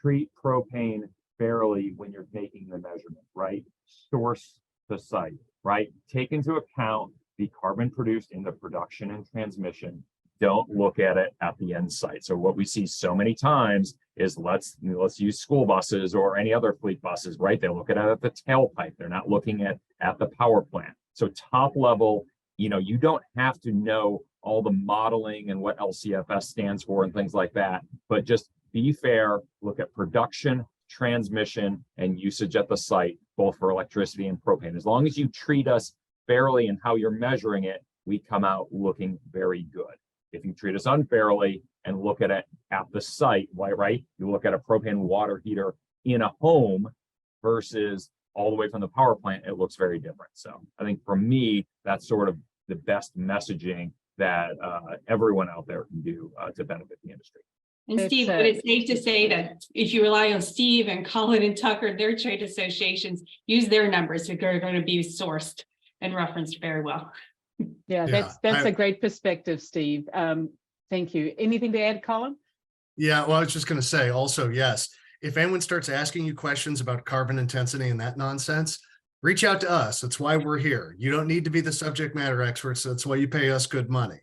treat propane fairly when you're making the measurement, right? Source the site, right? Take into account the carbon produced in the production and transmission. Don't look at it at the end site. So what we see so many times is let's use school buses or any other fleet buses, right? They look at it at the tailpipe. They're not looking at the power plant. So top level, you don't have to know all the modeling and what LCFS stands for and things like that, but just be fair, look at production, transmission, and usage at the site, both for electricity and propane. As long as you treat us fairly in how you're measuring it, we come out looking very good. If you treat us unfairly and look at it at the site, right? You look at a propane water heater in a home versus all the way from the power plant, it looks very different. So I think for me, that's sort of the best messaging that everyone out there can do to benefit the industry. And Steve, would it safe to say that if you rely on Steve and Colin and Tucker, their trade associations, use their numbers that are going to be sourced and referenced very well? Yeah, that's a great perspective, Steve. Thank you. Anything to add, Colin? Yeah, well, I was just going to say also, yes, if anyone starts asking you questions about carbon intensity and that nonsense, reach out to us. That's why we're here. You don't need to be the subject matter experts. That's why you pay us good money.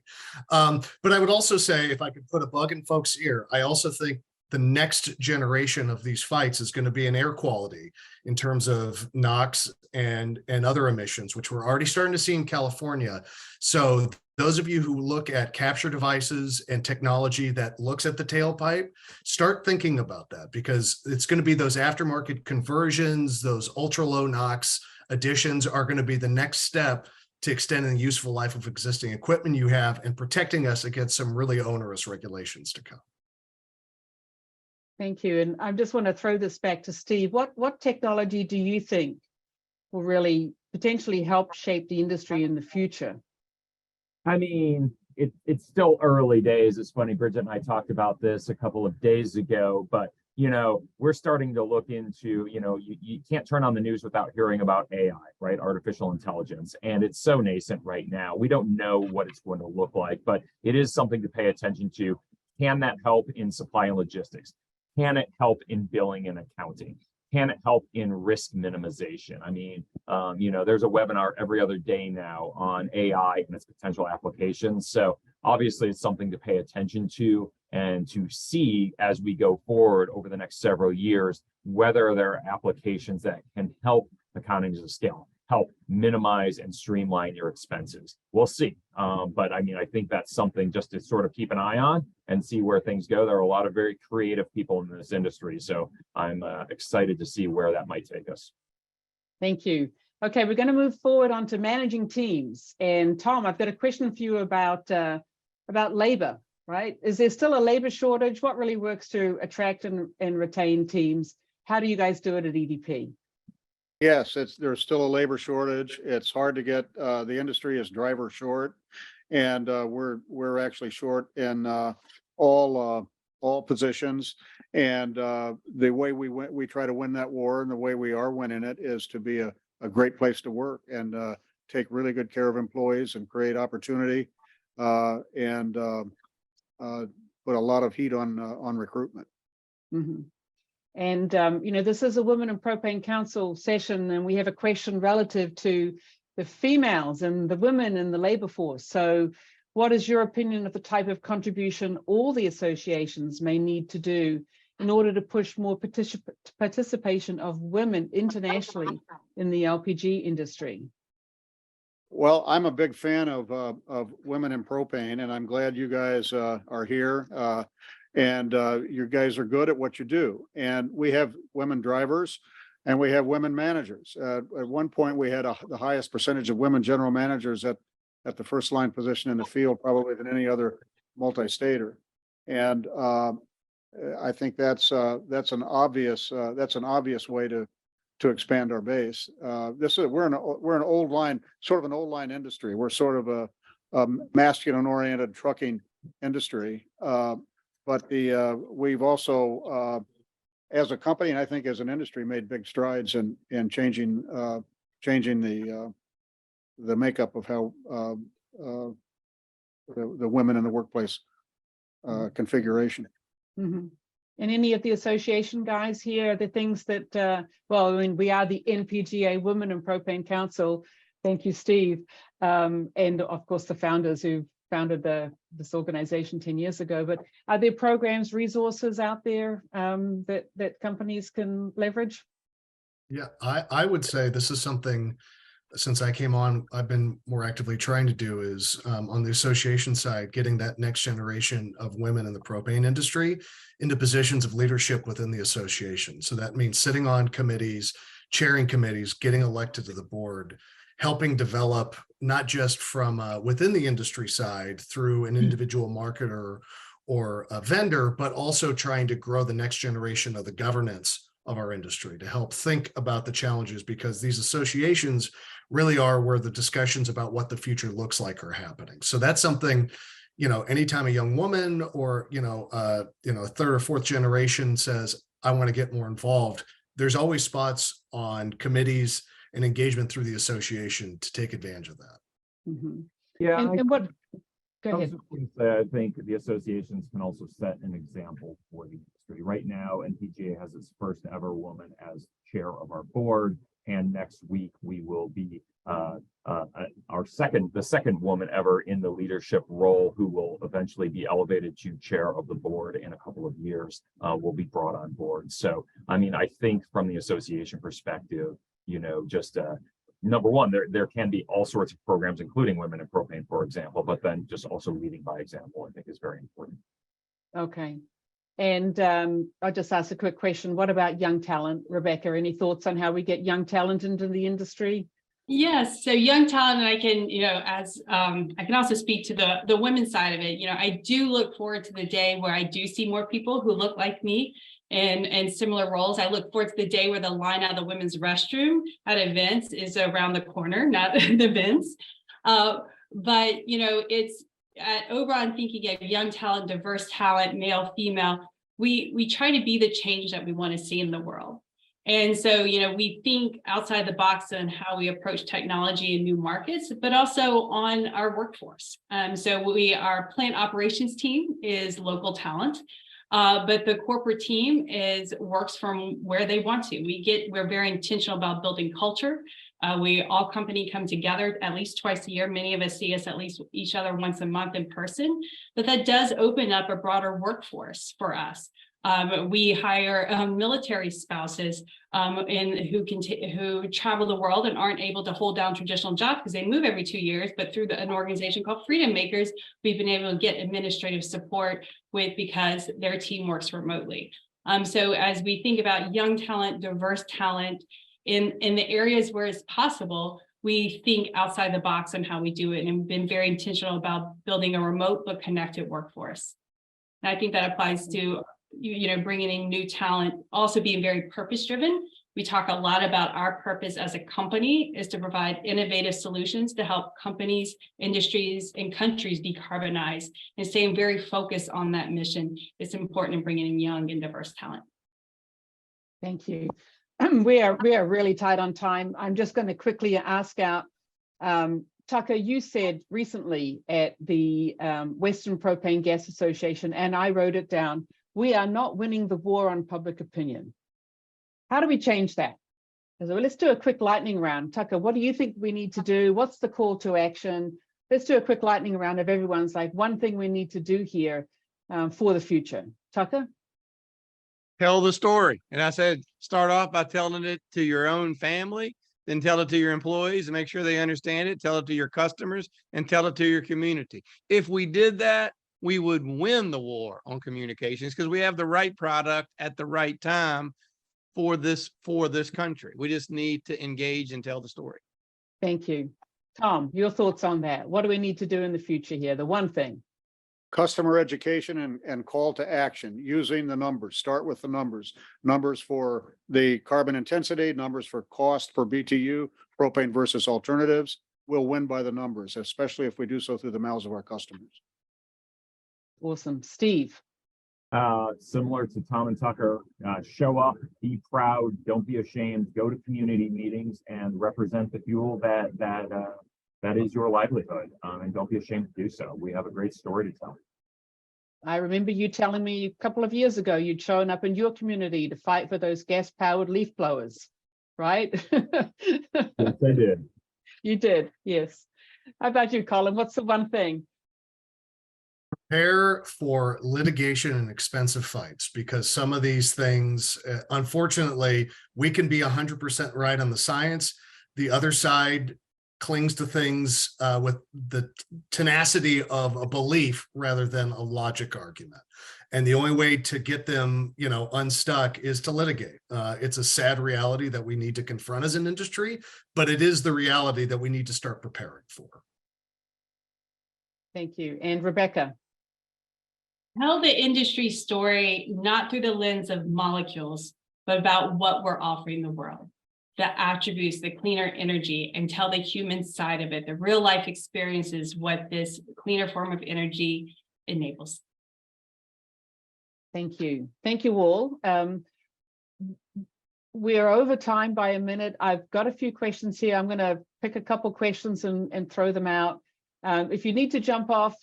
But I would also say, if I could put a bug in folks' ear, I also think the next generation of these fights is going to be in air quality in terms of NOx and other emissions, which we're already starting to see in California. So those of you who look at capture devices and technology that looks at the tailpipe, start thinking about that, because it's going to be those aftermarket conversions, those ultra low NOx additions are going to be the next step to extending the useful life of existing equipment you have and protecting us against some really onerous regulations to come. Thank you. And I just want to throw this back to Steve. What technology do you think will really potentially help shape the industry in the future? I mean, it's still early days. It's funny, Bridget and I talked about this a couple of days ago, but we're starting to look into, you can't turn on the news without hearing about AI, right? Artificial intelligence. And it's so nascent right now. We don't know what it's going to look like, but it is something to pay attention to. Can that help in supply and logistics? Can it help in billing and accounting? Can it help in risk minimization? I mean, there's a webinar every other day now on AI and its potential applications. So obviously it's something to pay attention to and to see as we go forward over the next several years, whether there are applications that can help economies of scale, help minimize and streamline your expenses. We'll see. But I mean, I think that's something just to sort of keep an eye on and see where things go. There are a lot of very creative people in this industry. So I'm excited to see where that might take us. Thank you. Okay, we're going to move forward onto managing teams. And Tom, I've got a question for you about labor, right? Is there still a labor shortage? What really works to attract and retain teams? How do you guys do it at EDP? Yes, there's still a labor shortage. It's hard to get, the industry is driver short, and we're actually short in all positions. And the way we try to win that war, and the way we are winning it, is to be a great place to work and take really good care of employees and create opportunity and put a lot of heat on recruitment. Mm-hmm. And, this is a Women in Propane Council session, and we have a question relative to the females and the women in the labor force. So what is your opinion of the type of contribution all the associations may need to do in order to push more participation of women internationally in the LPG industry? Well, I'm a big fan of Women in Propane, and I'm glad you guys are here. And you guys are good at what you do. And we have women drivers and we have women managers. At one point, we had the highest percentage of women general managers at the first line position in the field, probably than any other multi-stater. And I think that's an obvious way to to expand our base. We're an old line, sort of an old line industry. We're sort of a masculine oriented trucking industry. But we've also, as a company, and I think as an industry, made big strides in changing the makeup of how the women in the workplace configuration. Mhm. And any of the association guys here, the things that, well, I mean, we are the NPGA Women in Propane Council. Thank you, Steve. And of course, the founders who founded this organization 10 years ago. But are there programs, resources out there that companies can leverage? Yeah, I would say this is something, since I came on, I've been more actively trying to do is on the association side, getting that next generation of women in the propane industry into positions of leadership within the association. So that means sitting on committees, chairing committees, getting elected to the board, helping develop not just from within the industry side through an individual marketer or a vendor, but also trying to grow the next generation of the governance of our industry to help think about the challenges, because these associations really are where the discussions about what the future looks like are happening. So that's something, anytime a young woman or, a third or fourth generation says, I want to get more involved, there's always spots on committees and engagement through the association to take advantage of that. Mm-hmm. Yeah. And what, go I was ahead. just going to say, I think the associations can also set an example for the industry. Right now, NPGA has its first ever woman as chair of our board, and next week we will be the second woman ever in the leadership role, who will eventually be elevated to chair of the board in a couple of years, will be brought on board. So, I mean, I think from the association perspective, just number one, there can be all sorts of programs, including women in propane, for example, but then just also leading by example, I think, is very important. Okay. And I'll just ask a quick question. What about young talent? Rebecca, any thoughts on how we get young talent into the industry? Yes, so young talent, and I can, I can also speak to the women's side of it. I do look forward to the day where I do see more people who look like me in similar roles. I look forward to the day where the line out of the women's restroom at events is around the corner, not the events. But it's at Oberon, thinking of young talent, diverse talent, male, female. We try to be the change that we want to see in the world. And so, we think outside the box on how we approach technology in new markets, but also on our workforce. So our plant operations team is local talent, but the corporate team works from where they want to. We're very intentional about building culture. All company come together at least twice a year. Many of us see us at least each other once a month in person, but that does open up a broader workforce for us. We hire military spouses who travel the world and aren't able to hold down traditional jobs because they move every 2 years. But through an organization called Freedom Makers, we've been able to get administrative support because their team works remotely. So as we think about young talent, diverse talent in the areas where it's possible, we think outside the box on how we do it, and we've been very intentional about building a remote but connected workforce. And I think that applies to bringing in new talent, also being very purpose driven. We talk a lot about our purpose as a company is to provide innovative solutions to help companies, industries, and countries decarbonize, and staying very focused on that mission. It's important in bringing in young and diverse talent. Thank you. We are really tight on time. I'm just going to quickly ask out, Tucker, you said recently at the Western Propane Gas Association, and I wrote it down, we are not winning the war on public opinion. How do we change that? So let's do a quick lightning round. Tucker, what do you think we need to do? What's the call to action? Let's do a quick lightning round of everyone's like one thing we need to do here for the future. Tucker? Tell the story. And I said, start off by telling it to your own family, then tell it to your employees and make sure they understand it. Tell it to your customers and tell it to your community. If we did that, we would win the war on communications because we have the right product at the right time for this country. We just need to engage and tell the story. Thank you. Tom, your thoughts on that? What do we need to do in the future here? The one thing. customer education and call to action, using the numbers. Start with the numbers for the carbon intensity, numbers for cost per BTU, propane versus alternatives. We'll win by the numbers, especially if we do so through the mouths of our customers. Awesome. Steve. Similar to Tom and Tucker, show up, be proud, don't be ashamed, go to community meetings and represent the fuel that is your livelihood, and don't be ashamed to do so. We have a great story to tell. I remember you telling me a couple of years ago, you'd shown up in your community to fight for those gas-powered leaf blowers, right? Yes, I did. You did, yes. How about you, Colin? What's the one thing? Prepare for litigation and expensive fights, because some of these things, unfortunately, we can be 100% right on the science. The other side clings to things with the tenacity of a belief rather than a logic argument. And the only way to get them, unstuck is to litigate. It's a sad reality that we need to confront as an industry, but it is the reality that we need to start preparing for. Thank you. And Rebecca. Tell the industry story, not through the lens of molecules, but about what we're offering the world, the attributes, the cleaner energy, and tell the human side of it, the real life experiences, what this cleaner form of energy enables. Thank you. Thank you all. We are over time by a minute. I've got a few questions here. I'm going to pick a couple questions and throw them out. If you need to jump off,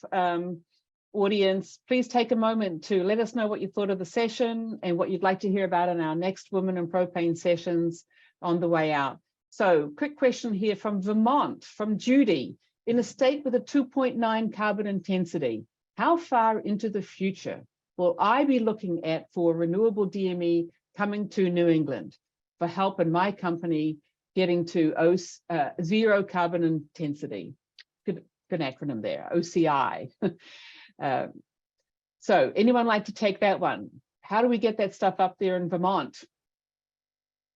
audience, please take a moment to let us know what you thought of the session and what you'd like to hear about in our next Women in Propane sessions on the way out. So, quick question here from Vermont, from Judy. In a state with a 2.9 carbon intensity, how far into the future will I be looking at for renewable DME coming to New England for help in my company getting to zero carbon intensity? Good acronym there, OCI. So anyone like to take that one? How do we get that stuff up there in Vermont?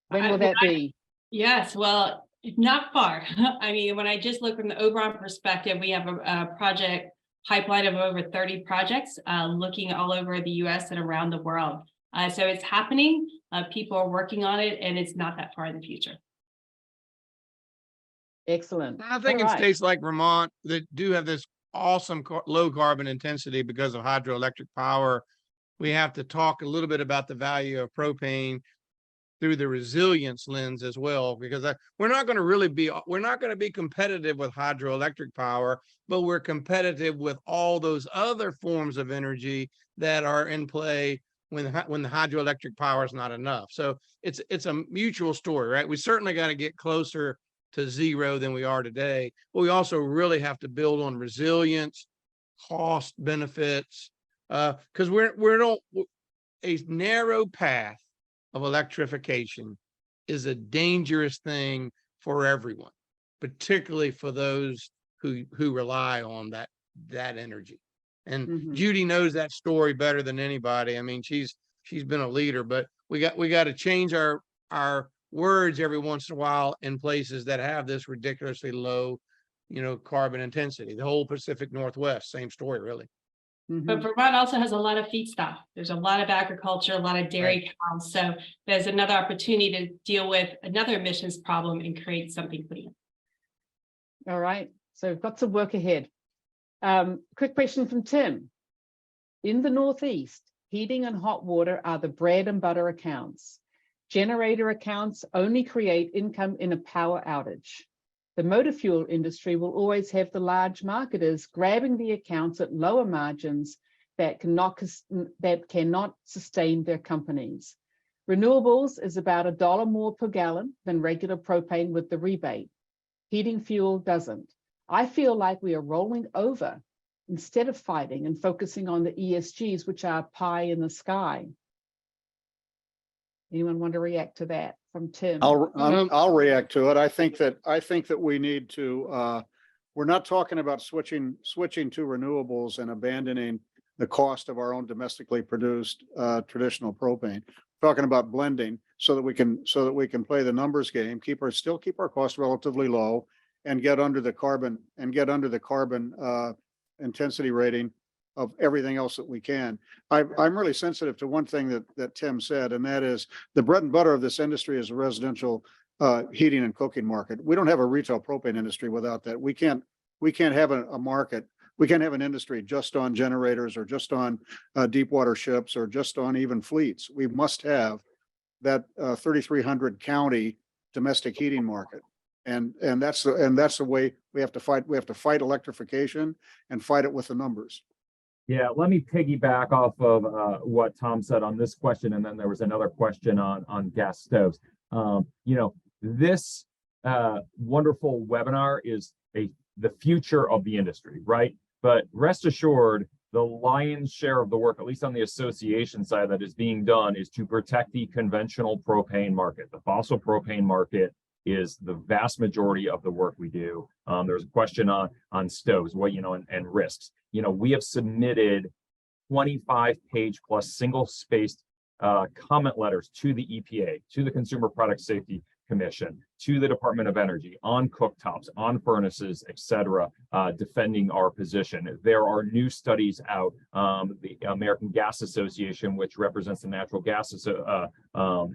When will that be? Yes, well, not far. I mean, when I just look from the Oberon perspective, we have a project pipeline of over 30 projects looking all over the US and around the world. So it's happening, people are working on it, and it's not that far in the future. Excellent. I think in states like Vermont that do have this awesome low carbon intensity because of hydroelectric power, we have to talk a little bit about the value of propane through the resilience lens as well, because we're not going to be competitive with hydroelectric power, but we're competitive with all those other forms of energy that are in play when the hydroelectric power is not enough. So it's a mutual story, right? We certainly got to get closer to zero than we are today, but we also really have to build on resilience, cost benefits, because a narrow path of electrification is a dangerous thing for everyone, particularly for those who rely on that energy. And Judy knows that story better than anybody. I mean, she's been a leader, but we got to change our words every once in a while in places that have this ridiculously low, carbon intensity. The whole Pacific Northwest, same story, really. But Vermont also has a lot of feedstock. There's a lot of agriculture, a lot of dairy cows. So there's another opportunity to deal with another emissions problem and create something clean. All right. So we've got some work ahead. Quick question from Tim. In the Northeast, heating and hot water are the bread and butter accounts. Generator accounts only create income in a power outage. The motor fuel industry will always have the large marketers grabbing the accounts at lower margins that cannot sustain their companies. Renewables is about $1 more per gallon than regular propane with the rebate. Heating fuel doesn't. I feel like we are rolling over instead of fighting and focusing on the ESGs, which are pie in the sky. Anyone want to react to that from Tim? I'll react to it. I think that we need to. We're not talking about switching to renewables and abandoning the cost of our own domestically produced traditional propane. We're talking about blending so that we can play the numbers game, still keep our costs relatively low, and get under the carbon intensity rating of everything else that we can. I'm really sensitive to one thing that Tim said, and that is the bread and butter of this industry is a residential heating and cooking market. We don't have a retail propane industry without that. We can't have a market. We can't have an industry just on generators or just on deep water ships or just on even fleets. We must have that 3,300 county domestic heating market. And that's the way we have to fight. We have to fight electrification and fight it with the numbers. Yeah, let me piggyback off of what Tom said on this question, and then there was another question on gas stoves. This wonderful webinar is the future of the industry, right? But rest assured, the lion's share of the work, at least on the association side, that is being done is to protect the conventional propane market. The fossil propane market is the vast majority of the work we do. There's a question on stoves, and risks. We have submitted 25-page plus single-spaced comment letters to the EPA, to the Consumer Product Safety Commission, to the Department of Energy on cooktops, on furnaces, etc., defending our position. There are new studies out. The American Gas Association, which represents the natural gas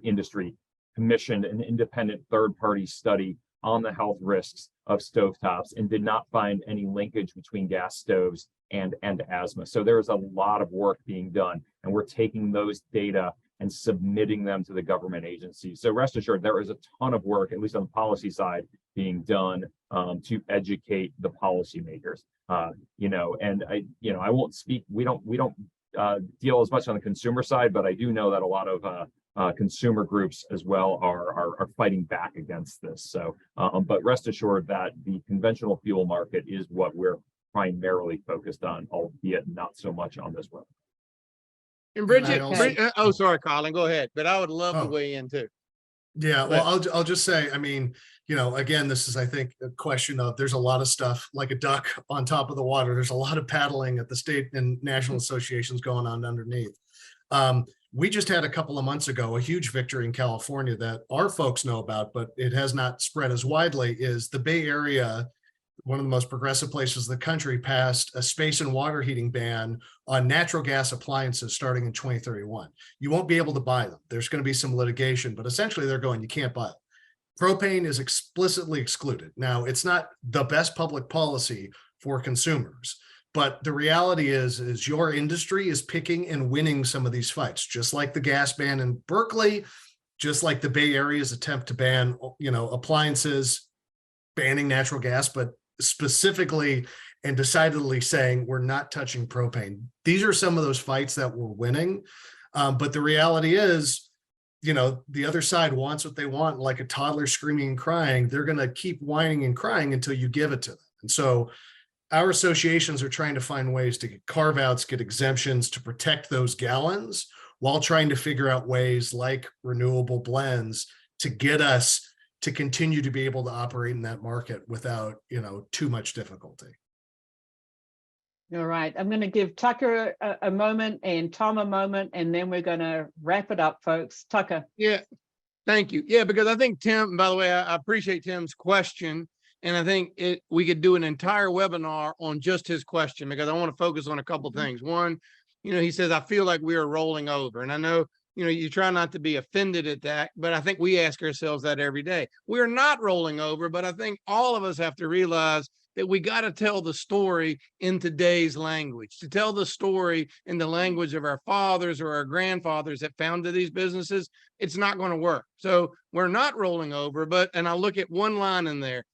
industry, commissioned an independent third-party study on the health risks of stovetops and did not find any linkage between gas stoves and asthma. So there is a lot of work being done, and we're taking those data and submitting them to the government agencies. So rest assured, there is a ton of work, at least on the policy side, being done to educate the policymakers. And I won't speak. We don't deal as much on the consumer side, but I do know that a lot of consumer groups as well are fighting back against this. So, but rest assured that the conventional fuel market is what we're primarily focused on, albeit not so much on this one. And Bridget, oh, sorry, Colin, go ahead. But I would love to weigh in too. Yeah, well, I'll just say, I mean, again, this is, I think, a question of there's a lot of stuff like a duck on top of the water. There's a lot of paddling at the state and national associations going on underneath. We just had a couple of months ago a huge victory in California that our folks know about, but it has not spread as widely. Is the Bay Area, one of the most progressive places in the country, passed a space and water heating ban on natural gas appliances starting in 2031. You won't be able to buy them. There's going to be some litigation, but essentially they're going, you can't buy it. Propane is explicitly excluded. Now, it's not the best public policy for consumers, but the reality is your industry is picking and winning some of these fights, just like the gas ban in Berkeley, just like the Bay Area's attempt to ban, appliances, banning natural gas, but specifically and decidedly saying we're not touching propane. These are some of those fights that we're winning. But the reality is, the other side wants what they want, like a toddler screaming and crying. They're going to keep whining and crying until you give it to them. And so our associations are trying to find ways to get carve-outs, get exemptions to protect those gallons while trying to figure out ways like renewable blends to get us to continue to be able to operate in that market without, too much difficulty. All right, I'm going to give Tucker a moment and Tom a moment, and then we're going to wrap it up, folks. Tucker. Yeah, thank you. Yeah, because I think Tim, by the way, I appreciate Tim's question. And I think we could do an entire webinar on just his question, because I want to focus on a couple things. One, he says, I feel like we are rolling over. And I know, you try not to be offended at that, but I think we ask ourselves that every day. We're not rolling over, but I think all of us have to realize that we got to tell the story in today's language, to tell the story in the language of our fathers or our grandfathers that founded these businesses. It's not going to work. So we're not rolling over, and I look at one line in there.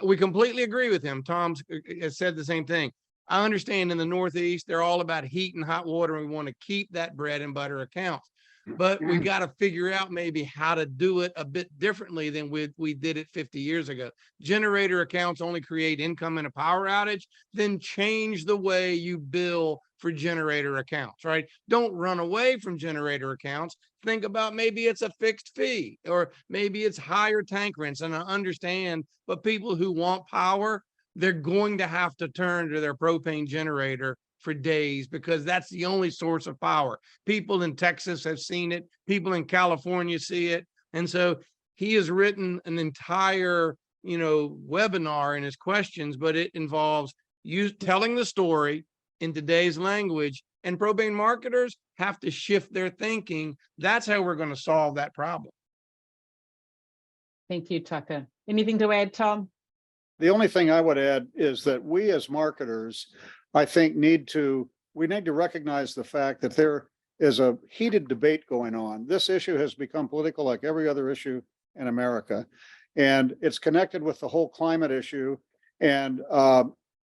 We completely agree with him. Tom has said the same thing. I understand in the Northeast, they're all about heat and hot water. And we want to keep that bread and butter accounts. But we got to figure out maybe how to do it a bit differently than we did it 50 years ago. Generator accounts only create income in a power outage, then change the way you bill for generator accounts, right? Don't run away from generator accounts. Think about maybe it's a fixed fee, or maybe it's higher tank rents. And I understand, but people who want power, they're going to have to turn to their propane generator for days, because that's the only source of power. People in Texas have seen it. People in California see it. And so he has written an entire, webinar in his questions, but it involves you telling the story, in today's language, and propane marketers have to shift their thinking. That's how we're going to solve that problem. Thank you, Tucker. Anything to add, Tom? The only thing I would add is that we as marketers, I think, need to recognize the fact that there is a heated debate going on. This issue has become political like every other issue in America. And it's connected with the whole climate issue. And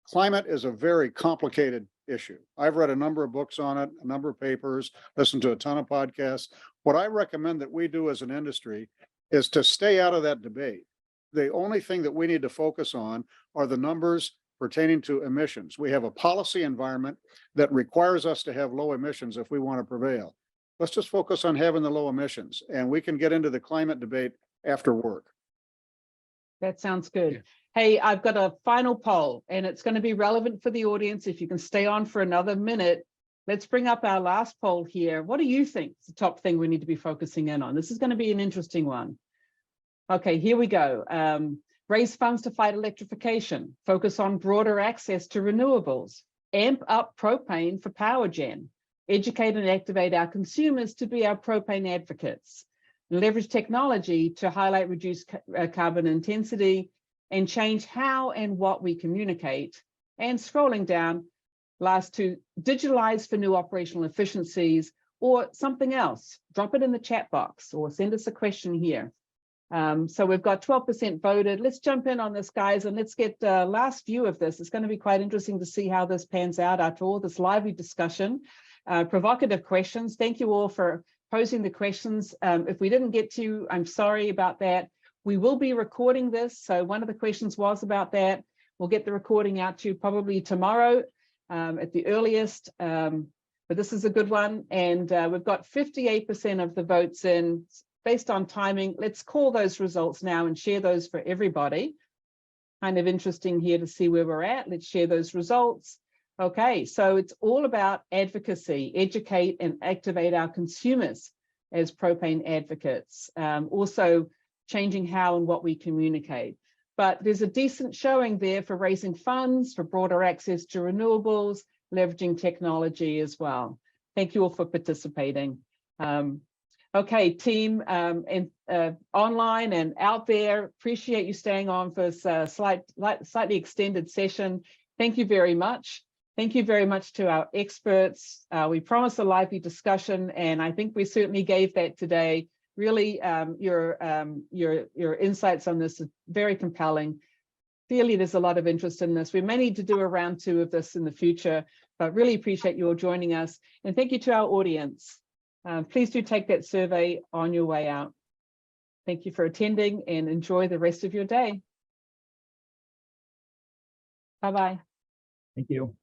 climate is a very complicated issue. I've read a number of books on it, a number of papers, listened to a ton of podcasts. What I recommend that we do as an industry is to stay out of that debate. The only thing that we need to focus on are the numbers pertaining to emissions. We have a policy environment that requires us to have low emissions if we want to prevail. Let's just focus on having the low emissions, and we can get into the climate debate after work. That sounds good. Yeah. Hey, I've got a final poll, and it's going to be relevant for the audience. If you can stay on for another minute, let's bring up our last poll here. What do you think is the top thing we need to be focusing in on? This is going to be an interesting one. Okay, here we go. Raise funds to fight electrification, focus on broader access to renewables, amp up propane for power gen, educate and activate our consumers to be our propane advocates, leverage technology to highlight reduced carbon intensity, and change how and what we communicate. And scrolling down, last two, digitalize for new operational efficiencies, or something else. Drop it in the chat box or send us a question here. So we've got 12% voted. Let's jump in on this, guys, and let's get the last view of this. It's going to be quite interesting to see how this pans out after all this lively discussion, provocative questions. Thank you all for posing the questions. If we didn't get to, I'm sorry about that. We will be recording this. So one of the questions was about that. We'll get the recording out to you probably tomorrow at the earliest. But this is a good one. And we've got 58% of the votes in. Based on timing, let's call those results now and share those for everybody. Kind of interesting here to see where we're at. Let's share those results. Okay, so it's all about advocacy, educate and activate our consumers as propane advocates. Also changing how and what we communicate. But there's a decent showing there for raising funds, for broader access to renewables, leveraging technology as well. Thank you all for participating. Okay, team, and online and out there, appreciate you staying on for this slightly extended session. Thank you very much. Thank you very much to our experts. We promised a lively discussion, and I think we certainly gave that today. Really, your insights on this is very compelling. Clearly, there's a lot of interest in this. We may need to do a round 2 of this in the future, but really appreciate you all joining us. And thank you to our audience. Please do take that survey on your way out. Thank you for attending and enjoy the rest of your day. Bye-bye. Thank you.